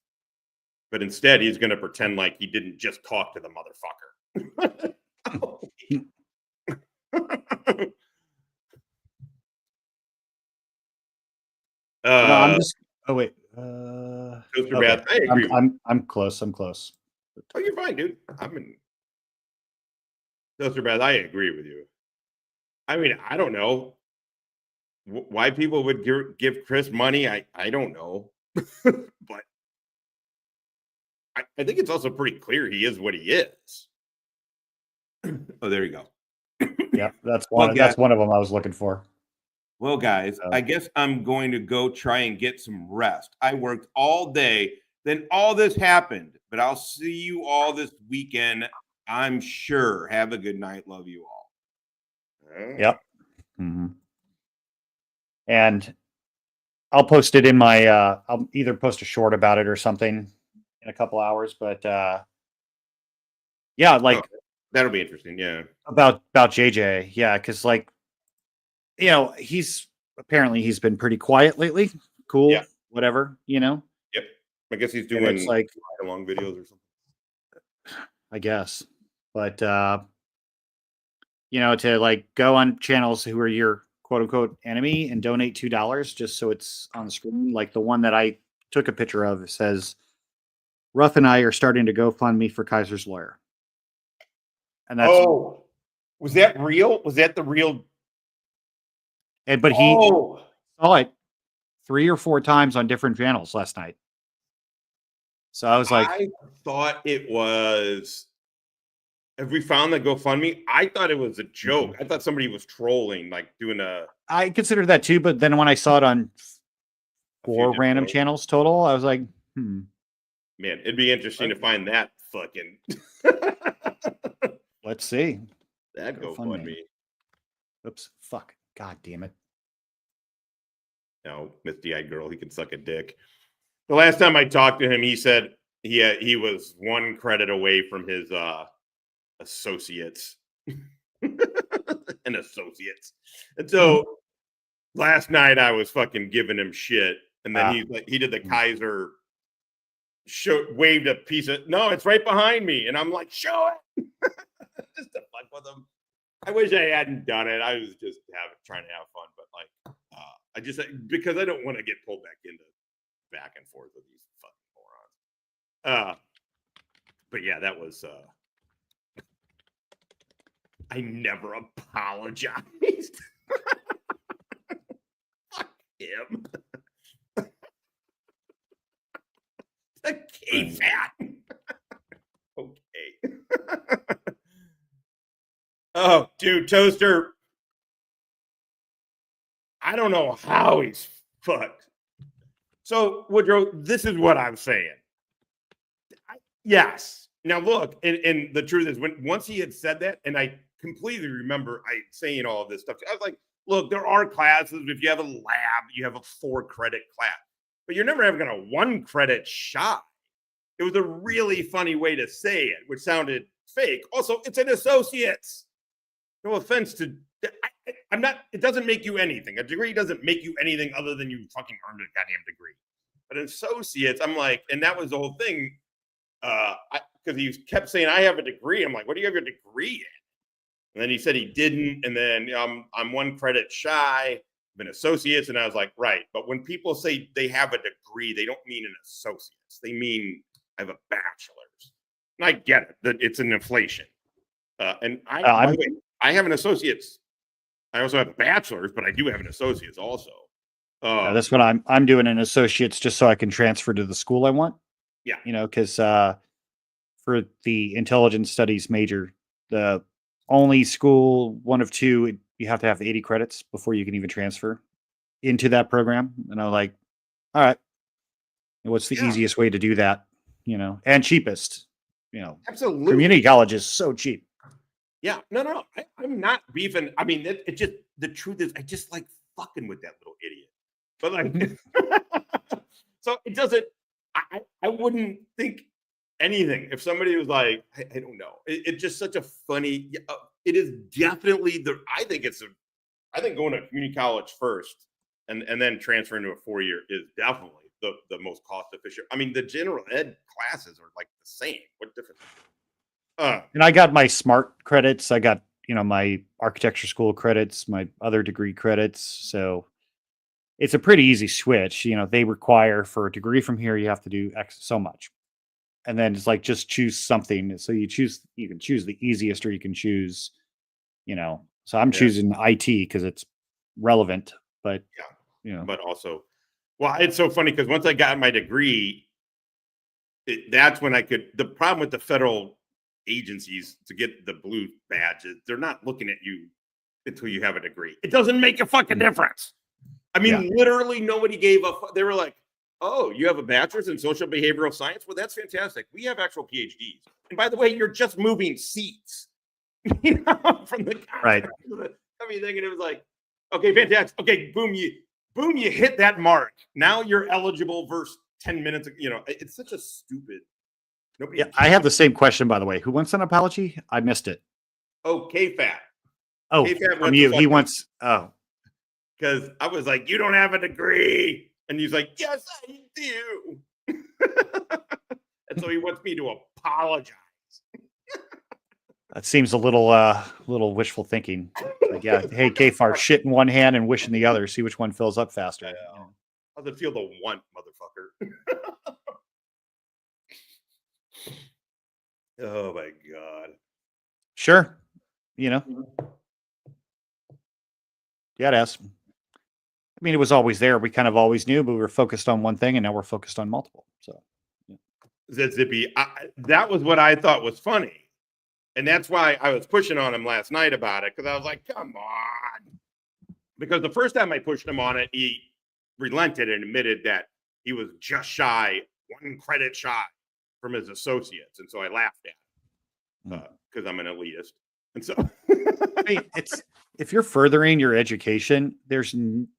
S2: But instead, he's going to pretend like he didn't just talk to the motherfucker.
S1: No, I'm just. Oh wait. Okay.
S2: I agree.
S1: I'm close. I'm close.
S2: Oh, you're fine, dude. I'm in. Toaster Bath, I agree with you. I mean, I don't know why people would give Chris money. I don't know, but I think it's also pretty clear he is what he is. Oh, there you go.
S1: Yeah, that's one. That's one of them I was looking for.
S2: Well, guys, I guess I'm going to go try and get some rest. I worked all day, then all this happened, but I'll see you all this weekend, I'm sure. Have a good night. Love you all.
S1: Yep. And I'll post it in my. I'll either post a short about it or something in a couple hours. But yeah, like
S2: that'll be interesting. Yeah,
S1: about JJ. Yeah, because he's been pretty quiet lately. Cool. Yeah. Whatever.
S2: Yep. I guess he's doing long videos or something.
S1: I guess, but to go on channels who are your quote unquote enemy and donate $2 just so it's on the screen, like the one that I took a picture of, says Ruff and I are starting to GoFundMe for Kaiser's lawyer. And that's
S2: was that real? Was that the real?
S1: But he saw it 3 or 4 times on different channels last night. So I was like,
S2: I thought it was. Have we found the GoFundMe? I thought it was a joke. I thought somebody was trolling, like doing a.
S1: I considered that too, but then when I saw it on 4 random channels total, I was like,
S2: Man, it'd be interesting to find that fucking.
S1: Let's see.
S2: That GoFundMe.
S1: Oops. Fuck. God damn it.
S2: No, misty-eyed girl. He can suck a dick. The last time I talked to him, he said he was 1 credit away from his associates and associates. And so last night I was fucking giving him shit, and then he did the Kaiser waved a piece of no, it's right behind me, and I'm like, show it. Just to fuck with him. I wish I hadn't done it. I was just trying to have fun, but I just because I don't want to get pulled back and forth with these fucking morons. But yeah, that was I never apologized. Fuck him. The K-Fat. Okay. Oh, dude, Toaster. I don't know how he's fucked. So, Woodrow, this is what I'm saying. Yes. Now, look, and the truth is, once he had said that, and I completely remember saying all of this stuff, I was like, look, there are classes. If you have a lab, you have a 4-credit class, but you're never having a 1-credit shot. It was a really funny way to say it, which sounded fake. Also, it's an associate's. No offense to, I'm not, it doesn't make you anything. A degree doesn't make you anything other than you fucking earned a goddamn degree. But associates, I'm like, and that was the whole thing. Because he kept saying, I have a degree. I'm like, what do you have your degree in? And then he said he didn't. And then I'm one credit shy of an associate's. And I was like, right. But when people say they have a degree, they don't mean an associate's. They mean I have a bachelor's. And I get it, that it's an inflation. And by the way, I have an associate's. I also have a bachelor's, but I do have an associate's also.
S1: That's what I'm doing an associate's just so I can transfer to the school I want.
S2: Yeah.
S1: Because for the intelligence studies major, the only school, one of two, you have to have 80 credits before you can even transfer into that program. And I'm like, all right, what's the easiest way to do that? And cheapest.
S2: Absolutely.
S1: Community college is so cheap.
S2: Yeah, no. I'm not beefing. I mean, it just, the truth is, I just like fucking with that little idiot. But like, so it doesn't, I wouldn't think anything if somebody was like, I don't know. It's just such a funny, it is definitely I think going to community college first and then transferring to a 4-year is definitely the most cost efficient. I mean, the general ed classes are like the same. What difference?
S1: And I got my SMART credits. I got, my architecture school credits, my other degree credits. So it's a pretty easy switch. They require for a degree from here, you have to do X so much. And then it's like, just choose something. So you can choose the easiest, or you can choose, so I'm choosing IT because it's relevant, but
S2: but also, well, it's so funny because once I got my degree, that's when the problem with the federal agencies to get the blue badges, they're not looking at you until you have a degree. It doesn't make a fucking difference. I mean, literally nobody gave a fuck. They were like, oh, you have a bachelor's in social behavioral science? Well, that's fantastic. We have actual PhDs. And by the way, you're just moving seats from the
S1: right.
S2: Everything. And it was like, okay, fantastic. Okay, boom, you hit that mark. Now you're eligible versus 10 minutes. It's such a stupid.
S1: Yeah, I have the same question, by the way. Who wants an apology? I missed it.
S2: Oh, K-Fat.
S1: Oh,
S2: K-Fat
S1: from you. He wants. Oh,
S2: because I was like, you don't have a degree, and he's like, yes, I do. And so he wants me to apologize.
S1: That seems a little wishful thinking. Like, yeah, hey, K-Far, shit in one hand and wish in the other. See which one fills up faster.
S2: How's it feel to want, motherfucker? Oh my god.
S1: Sure. Yeah, it has. I mean, it was always there. We kind of always knew, but we were focused on one thing, and now we're focused on multiple. So,
S2: Zippy, that was what I thought was funny, and that's why I was pushing on him last night about it, because I was like, "Come on!" Because the first time I pushed him on it, he relented and admitted that he was just one credit shy from his associates, and so I laughed at him because I'm an elitist, and so
S1: I mean, if you're furthering your education, there's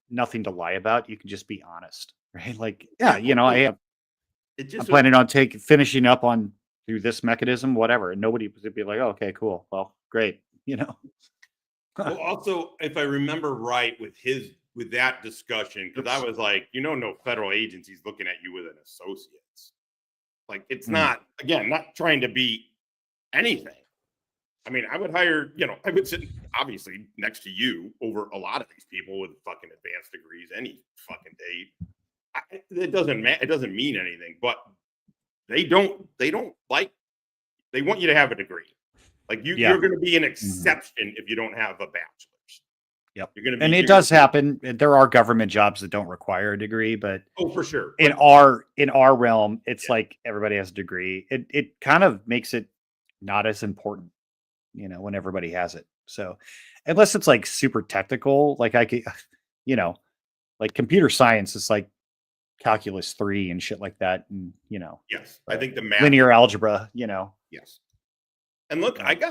S1: nothing to lie about. You can just be honest, right? Like, yeah, I'm planning on finishing up through this mechanism, whatever. And nobody would be like, oh, okay, cool. Well, great.
S2: Well, also, if I remember right with that discussion, because I was like, no federal agency's looking at you with an associate's. Like, it's not, again, not trying to be anything. I mean, I would hire, I would sit obviously next to you over a lot of these people with fucking advanced degrees any fucking day. It doesn't matter. It doesn't mean anything, but they want you to have a degree. Like you're going to be an exception if you don't have a bachelor's.
S1: Yep. And it does happen. There are government jobs that don't require a degree, but
S2: for sure.
S1: In our realm, it's like everybody has a degree. It kind of makes it not as important, when everybody has it. So unless it's like super technical, like I could, like computer science is like calculus 3 and shit like that. And,
S2: yes, I think the math,
S1: linear algebra,
S2: yes. And look, I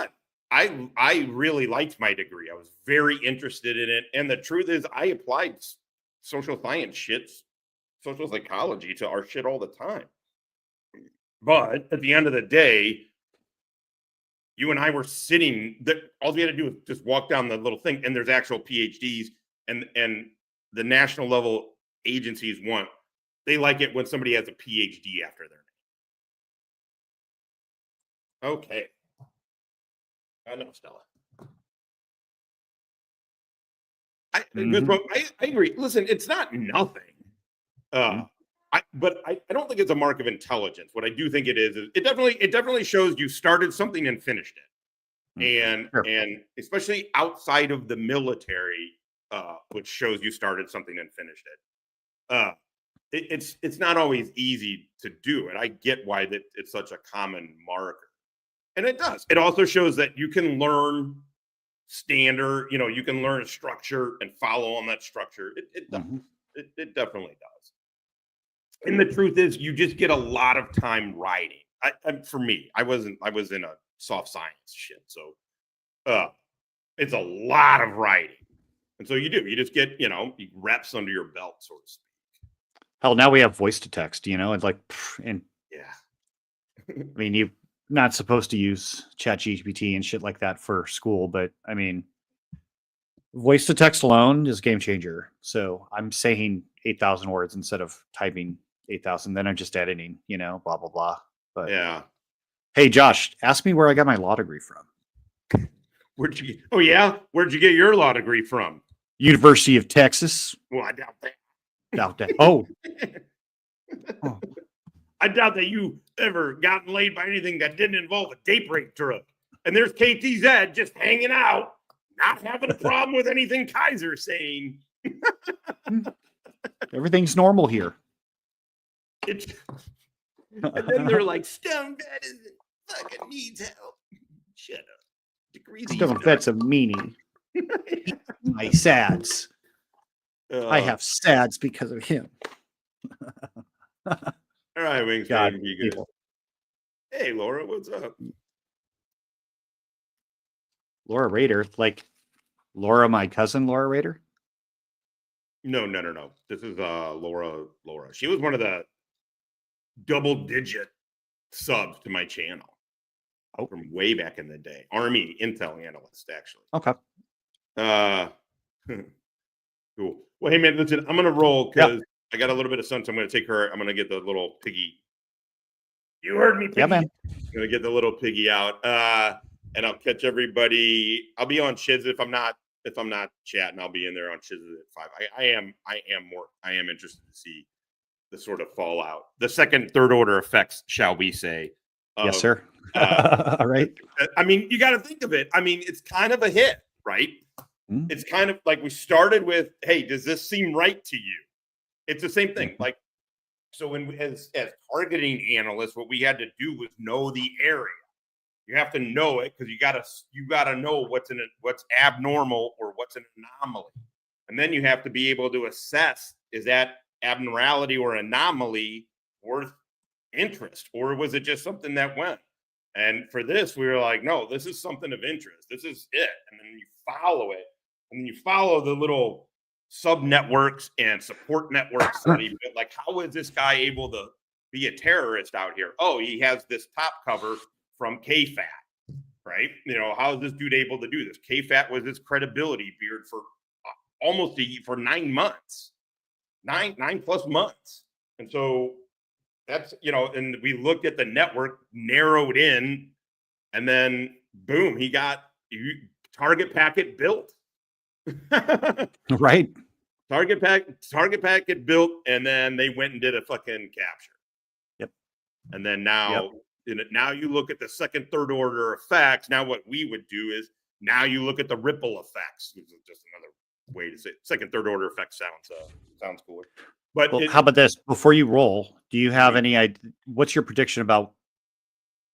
S2: really liked my degree. I was very interested in it. And the truth is I applied social psychology to our shit all the time. But at the end of the day, you and I were sitting, all we had to do was just walk down the little thing, and there's actual PhDs, and the national level agencies they like it when somebody has a PhD after their name. Okay. I know, Stella. I agree. Listen, it's not nothing. But I don't think it's a mark of intelligence. What I do think it is it definitely shows you started something and finished it. And especially outside of the military, which shows you started something and finished it. It's not always easy to do, and I get why that it's such a common marker. And it does. It also shows that you can learn standard, you can learn a structure and follow on that structure. It definitely does. And the truth is, you just get a lot of time writing. For me, I was in a soft science shit, so it's a lot of writing, and so you just get reps under your belt, so to speak.
S1: Hell, now we have voice to text. It's like, and
S2: yeah.
S1: I mean, you're not supposed to use ChatGPT and shit like that for school, but I mean, voice to text alone is a game changer. So I'm saying 8,000 words instead of typing 8,000. Then I'm just editing, blah, blah, blah. But
S2: yeah.
S1: Hey, Josh, ask me where I got my law degree from.
S2: Where'd you get your law degree from?
S1: University of Texas.
S2: Well, I doubt that.
S1: Doubt that. Oh.
S2: I doubt that you ever gotten laid by anything that didn't involve a date rape drug. And there's KTZ just hanging out, not having a problem with anything Kaiser's saying.
S1: Everything's normal here.
S2: And then they're like, Stone Vet fucking needs help. Shut up.
S1: Stone Vet's a meanie. My sads. I have sads because of him.
S2: All right, Wings.
S1: God,
S2: be good. Hey, Laura, what's up?
S1: Laura Rader, like Laura, my cousin, Laura Rader.
S2: No. This is Laura. She was one of the double-digit subs to my channel.
S1: Oh,
S2: from way back in the day. Army intel analyst, actually.
S1: Okay.
S2: Cool. Well, hey man, listen, I'm gonna roll because I got a little bit of sun, so I'm gonna take her. I'm gonna get the little piggy. You heard me, piggy.
S1: Yeah, man.
S2: I'm gonna get the little piggy out. And I'll catch everybody. I'll be on Shiz if I'm not chatting. I'll be in there on Shiz at 5. I am interested to see the sort of fallout, the second, third order effects, shall we say?
S1: Yes, sir. All right.
S2: I mean, you got to think of it. I mean, it's kind of a hit, right? It's kind of like we started with, hey, does this seem right to you? It's the same thing. Like, so when as targeting analysts, what we had to do was know the area. You have to know it because you gotta know what's abnormal or what's an anomaly, and then you have to be able to assess, is that abnormality or anomaly worth interest, or was it just something that went? And for this, we were like, no, this is something of interest. This is it, and then you follow it, and then you follow the little sub networks and support networks. Like, how is this guy able to be a terrorist out here? Oh, he has this top cover from KFAT, right? How is this dude able to do this? KFAT was his credibility beard for almost for 9 months, 9+ months. And so that's, and we looked at the network, narrowed in, and then boom, he got target packet built.
S1: Right.
S2: Target packet built, and then they went and did a fucking capture.
S1: Yep.
S2: And then now, now you look at the second, third order effects. Now what we would do is now you look at the ripple effects, which is just another way to say it. Second, third order effect sounds cooler. But
S1: how about this? Before you roll, do you have any idea? What's your prediction about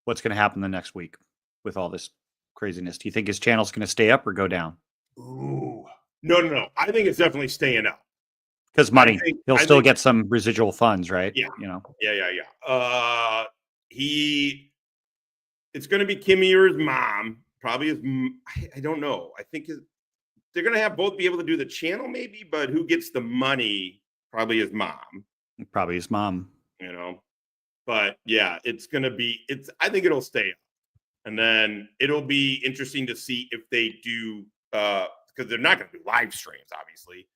S1: what's going to happen the next week with all this craziness? Do you think his channel's going to stay up or go down?
S2: Ooh, no. I think it's definitely staying up.
S1: Because money, he'll still get some residual funds, right?
S2: Yeah.
S1: Yeah.
S2: It's going to be Kimmy or his mom. Probably his. I don't know. I think they're going to have both be able to do the channel, maybe, but who gets the money? Probably his mom.
S1: Probably his mom.
S2: But yeah, it's going to be. I think it'll stay up, and then it'll be interesting to see if they do, because they're not going to do live streams, obviously.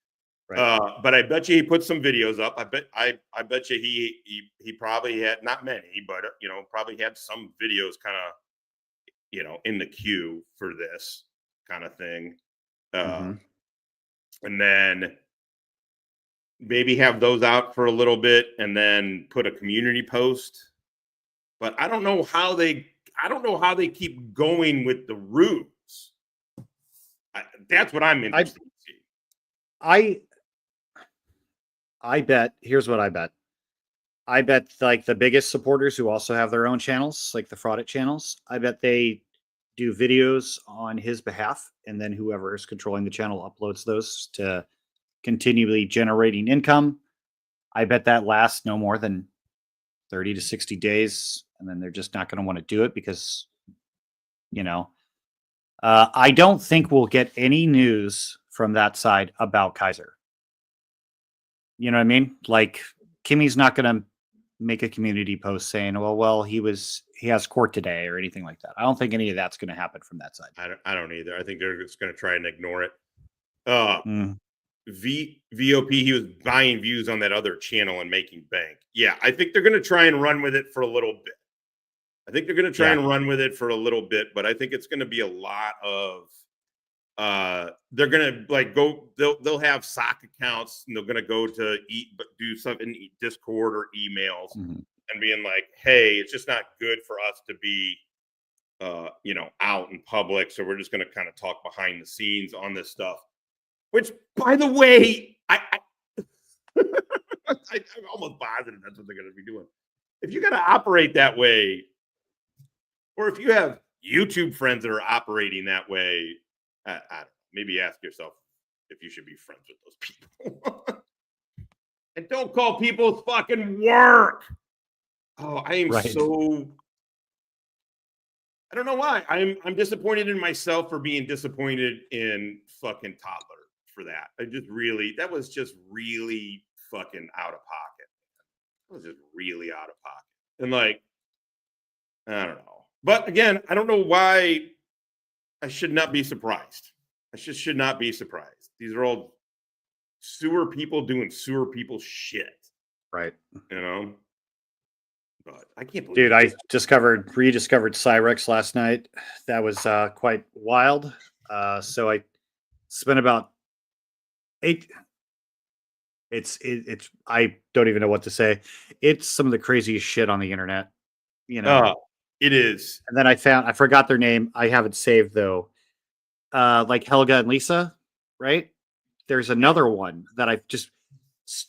S2: Right. But I bet you he put some videos up. I bet you he probably had, not many, but probably had some videos kind of in the queue for this kind of thing. and then maybe have those out for a little bit and then put a community post. But I don't know how they keep going with the ruse. That's what I'm interested in seeing.
S1: I bet, here's what I bet. I bet like the biggest supporters who also have their own channels, like the Fraudit channels, I bet they do videos on his behalf, and then whoever is controlling the channel uploads those to continually generating income. I bet that lasts no more than 30 to 60 days, and then they're just not going to want to do it because, I don't think we'll get any news from that side about Kaiser. You know what I mean? Like, Kimmy's not going to make a community post saying, well, he has court today or anything like that. I don't think any of that's going to happen from that side.
S2: I don't either. I think they're just going to try and ignore it.
S1: Mm.
S2: VOP, he was buying views on that other channel and making bank. Yeah, I think they're going to try and run with it for a little bit. But I think it's going to be a lot of they're going to like go, they'll have sock accounts and they're going to go to do something, Discord or emails, and being like, hey, it's just not good for us to be out in public, so we're just going to kind of talk behind the scenes on this stuff. Which, by the way, I'm almost positive that's what they're going to be doing. If you got to operate that way, or if you have YouTube friends that are operating that way, maybe ask yourself if you should be friends with those people. And don't call people's fucking work. Oh, I am so... I don't know why. I'm disappointed in myself for being disappointed in fucking Toddler for that. That was just really fucking out of pocket. It was just really out of pocket. And like, I don't know. But again, I don't know why I should not be surprised. I just should not be surprised. These are all sewer people doing sewer people shit.
S1: Right.
S2: But I can't believe
S1: Dude, I rediscovered Cyrex last night. That was quite wild. So I spent about 8. I don't even know what to say. It's some of the craziest shit on the internet.
S2: It is.
S1: And then I forgot their name. I have it saved though. Like Helga and Lisa, right? There's another one that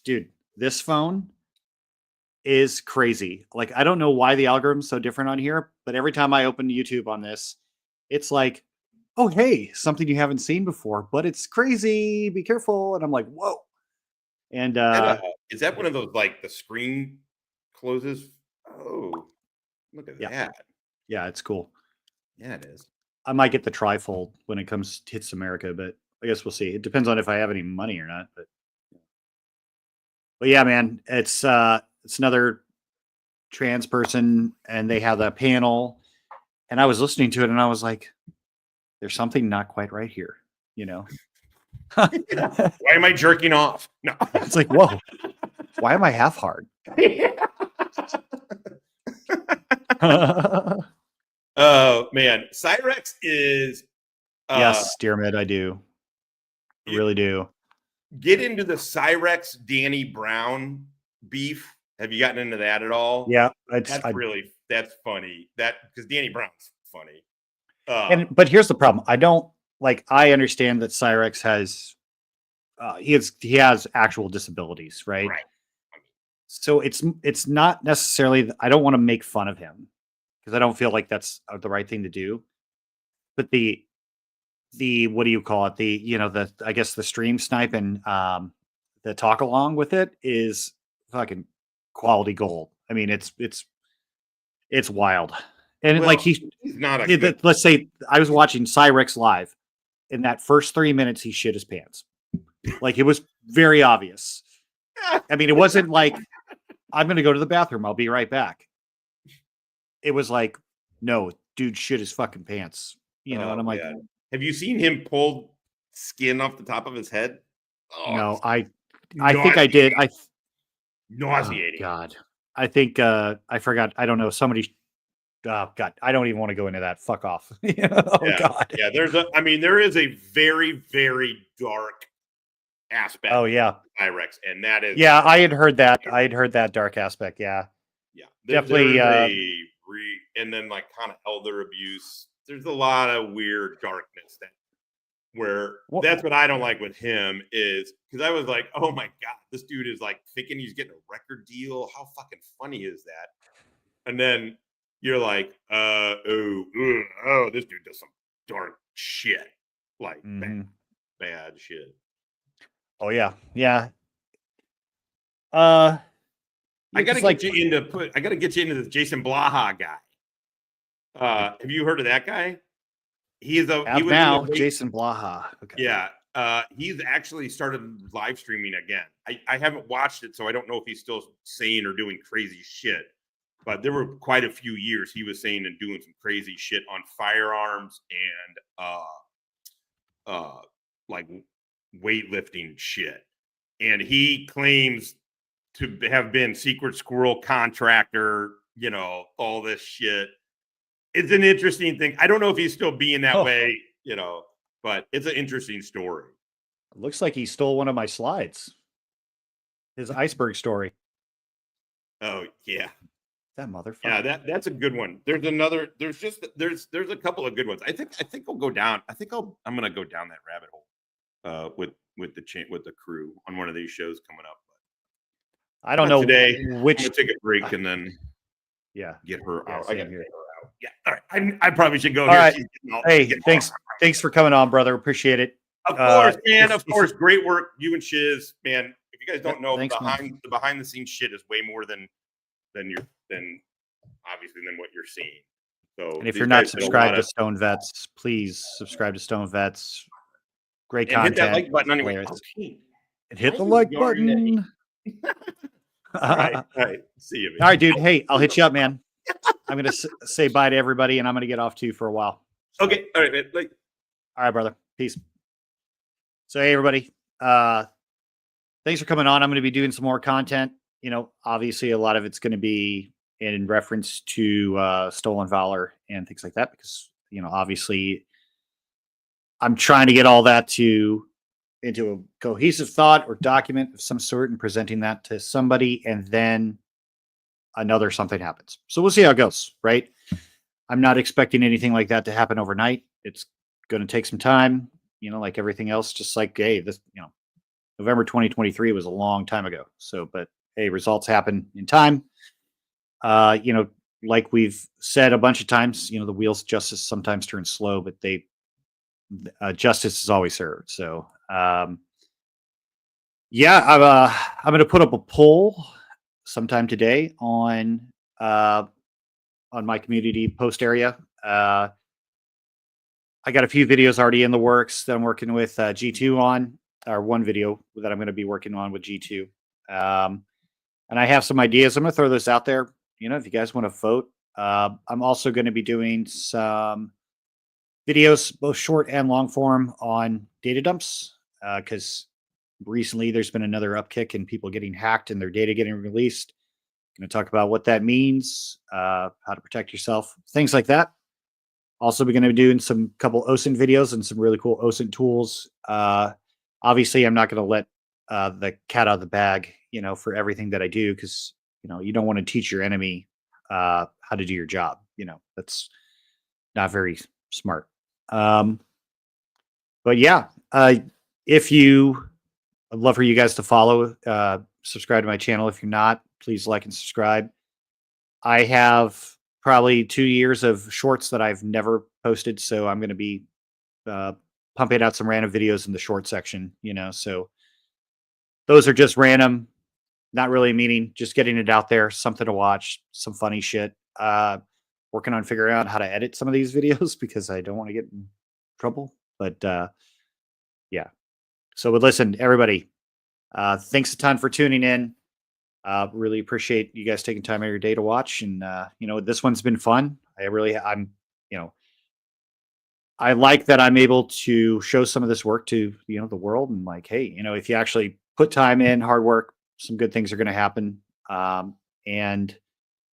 S1: dude, this phone is crazy. Like, I don't know why the algorithm's so different on here, but every time I open YouTube on this, it's like, oh, hey, something you haven't seen before, but it's crazy. Be careful. And I'm like, whoa. And
S2: is that one of those, like, the screen closes? Oh, look at that.
S1: Yeah, it's cool.
S2: Yeah, it is.
S1: I might get the trifold when it hits America, but I guess we'll see. It depends on if I have any money or not. But yeah, man, it's another trans person, and they have that panel, and I was listening to it, and I was like, "There's something not quite right here,"
S2: Why am I jerking off? No,
S1: it's like, whoa, why am I half hard?
S2: Oh man, Cyrex is
S1: yes, dear Mid, I do. I really do.
S2: Get into the Cyrex Danny Brown beef. Have you gotten into that at all?
S1: Yeah,
S2: that's funny. Because Danny Brown's funny.
S1: But here's the problem. I understand that Cyrex has he has actual disabilities, right?
S2: Right.
S1: So it's not necessarily, I don't want to make fun of him because I don't feel like that's the right thing to do. But the what do you call it? I guess the stream snipe and the talk along with it is fucking quality gold. I mean, it's wild. And he's not let's say I was watching Cyrex live. In that first 3 minutes, he shit his pants. Like, it was very obvious. I mean, it wasn't like, I'm going to go to the bathroom. I'll be right back. It was like, no, dude shit his fucking pants. And I'm like,
S2: have you seen him pull skin off the top of his head?
S1: Oh, no, I think I did.
S2: Nauseating.
S1: Oh, God. I think I forgot. I don't know. Somebody. Oh, God. I don't even want to go into that. Fuck off. God.
S2: Yeah. There is a very, very dark aspect.
S1: Oh yeah.
S2: of IREX, and that is
S1: Yeah, I had heard that. I had heard that dark aspect. Yeah.
S2: yeah,
S1: Definitely,
S2: and then like kind of elder abuse. There's a lot of weird darkness where that's what I don't like with him is because I was like, oh my god, this dude is like thinking he's getting a record deal. How fucking funny is that? And then you're like, this dude does some dark shit, like bad shit.
S1: Oh yeah, yeah.
S2: I gotta get you into the Jason Blaha guy. Have you heard of that guy? He was
S1: Jason Blaha. Okay.
S2: Yeah. He's actually started live streaming again. I haven't watched it, so I don't know if he's still saying or doing crazy shit. But there were quite a few years he was saying and doing some crazy shit on firearms and like weightlifting shit. And he claims to have been secret squirrel contractor, all this shit. It's an interesting thing. I don't know if he's still being that way, but it's an interesting story.
S1: It looks like he stole one of my slides. His iceberg story.
S2: Oh yeah.
S1: That motherfucker.
S2: Yeah, that's a good one. There's a couple of good ones. I think I'll go down. I'm gonna go down that rabbit hole with the crew on one of these shows coming up. But
S1: I don't know
S2: today.
S1: which.
S2: I'm gonna take a break and then
S1: get
S2: her out.
S1: I
S2: got
S1: got here.
S2: her out. Yeah. All right. I probably should go.
S1: All right. Hey, thanks for coming on, brother. Appreciate it.
S2: Of course, man. Of course, great work, you and Shiz, man. If you guys don't know,
S1: thanks,
S2: the behind the scenes shit is way more than what you're seeing. So,
S1: and if you're not subscribed to Stone Vets, please subscribe to Stone Vets. Great content.
S2: Hit that like button anyway.
S1: And hit the like button.
S2: All right. See you, man.
S1: All right, dude. Hey, I'll hit you up, man. I'm going to say bye to everybody, and I'm going to get off too for a while. So.
S2: Okay. All right, man.
S1: All right, brother. Peace. So, hey, everybody. Thanks for coming on. I'm going to be doing some more content. Obviously, a lot of it's going to be in reference to Stolen Valor and things like that because, obviously, I'm trying to get all that into a cohesive thought or document of some sort and presenting that to somebody, and then another something happens. So we'll see how it goes, right? I'm not expecting anything like that to happen overnight. It's going to take some time, like everything else, just like, hey, this, November 2023 was a long time ago. So, but hey, results happen in time. Like we've said a bunch of times, the wheels of justice sometimes turn slow, but justice is always served. So, I'm going to put up a poll sometime today on my community post area. I got a few videos already in the works that I'm working with G2 on, or one video that I'm going to be working on with G2. And I have some ideas. I'm going to throw this out there. If you guys want to vote, I'm also going to be doing some videos, both short and long form, on data dumps because recently there's been another upkick in people getting hacked and their data getting released. I'm going to talk about what that means, how to protect yourself, things like that. Also, we're going to be doing some couple OSINT videos and some really cool OSINT tools. Obviously, I'm not going to let the cat out of the bag, for everything that I do because, you don't want to teach your enemy how to do your job. That's not very smart. But yeah, I'd love for you guys to follow, subscribe to my channel. If you're not, please like and subscribe. I have probably 2 years of shorts that I've never posted. So I'm going to be pumping out some random videos in the short section, so those are just random, not really meaning, just getting it out there, something to watch, some funny shit. Working on figuring out how to edit some of these videos because I don't want to get in trouble, but yeah. So, but listen, everybody, thanks a ton for tuning in. Really appreciate you guys taking time out of your day to watch. And, this one's been fun. I like that I'm able to show some of this work to, the world and like, hey, if you actually put time in, hard work, some good things are going to happen. And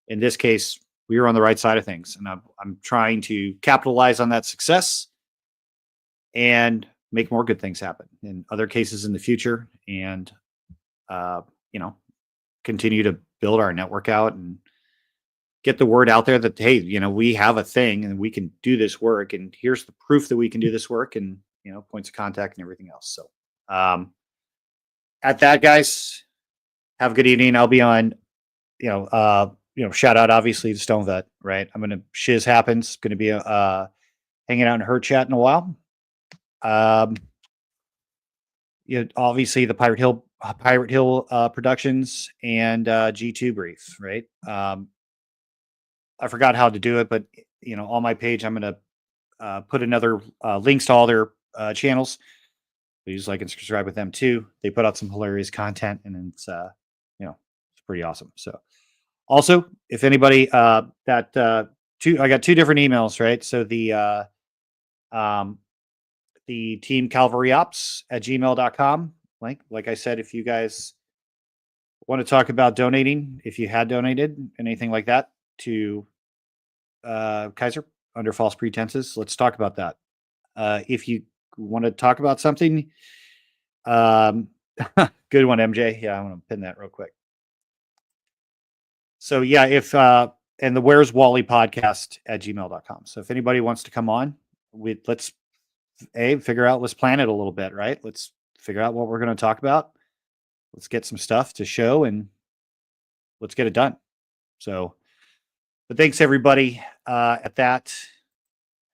S1: in this case, we were on the right side of things, and I'm trying to capitalize on that success and make more good things happen in other cases in the future, and continue to build our network out and get the word out there that, hey, we have a thing and we can do this work, and here's the proof that we can do this work, and points of contact and everything else. So at that, guys, have a good evening. I'll be on, shout out obviously to Stone Vet, right? I'm gonna Shiz happens, gonna be hanging out in her chat in a while. Obviously the Pirate Hill Productions and G2 Brief, right? I forgot how to do it, but on my page, I'm going to put another links to all their channels. Please like and subscribe with them too. They put out some hilarious content, and it's it's pretty awesome. So, also, if anybody I got 2 different emails, right? So the team calvaryops@gmail.com link. Like I said, if you guys want to talk about donating, if you had donated anything like that to Kaiser under false pretenses, let's talk about that. If you want to talk about something, good one, MJ. Yeah, I'm going to pin that real quick. So yeah, if and the Where's Wally podcast @gmail.com. So if anybody wants to come on, let's figure out, let's plan it a little bit, right? Let's figure out what we're going to talk about. Let's get some stuff to show, and let's get it done. So, but thanks everybody. At that,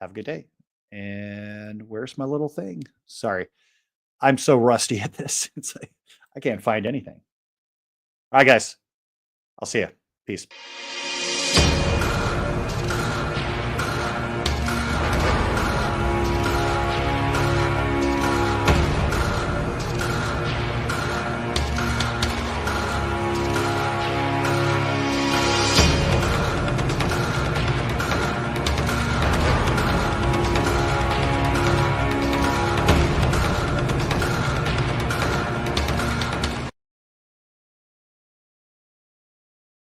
S1: have a good day. And where's my little thing? Sorry, I'm so rusty at this. It's like I can't find anything. All right, guys. I'll see you. Peace.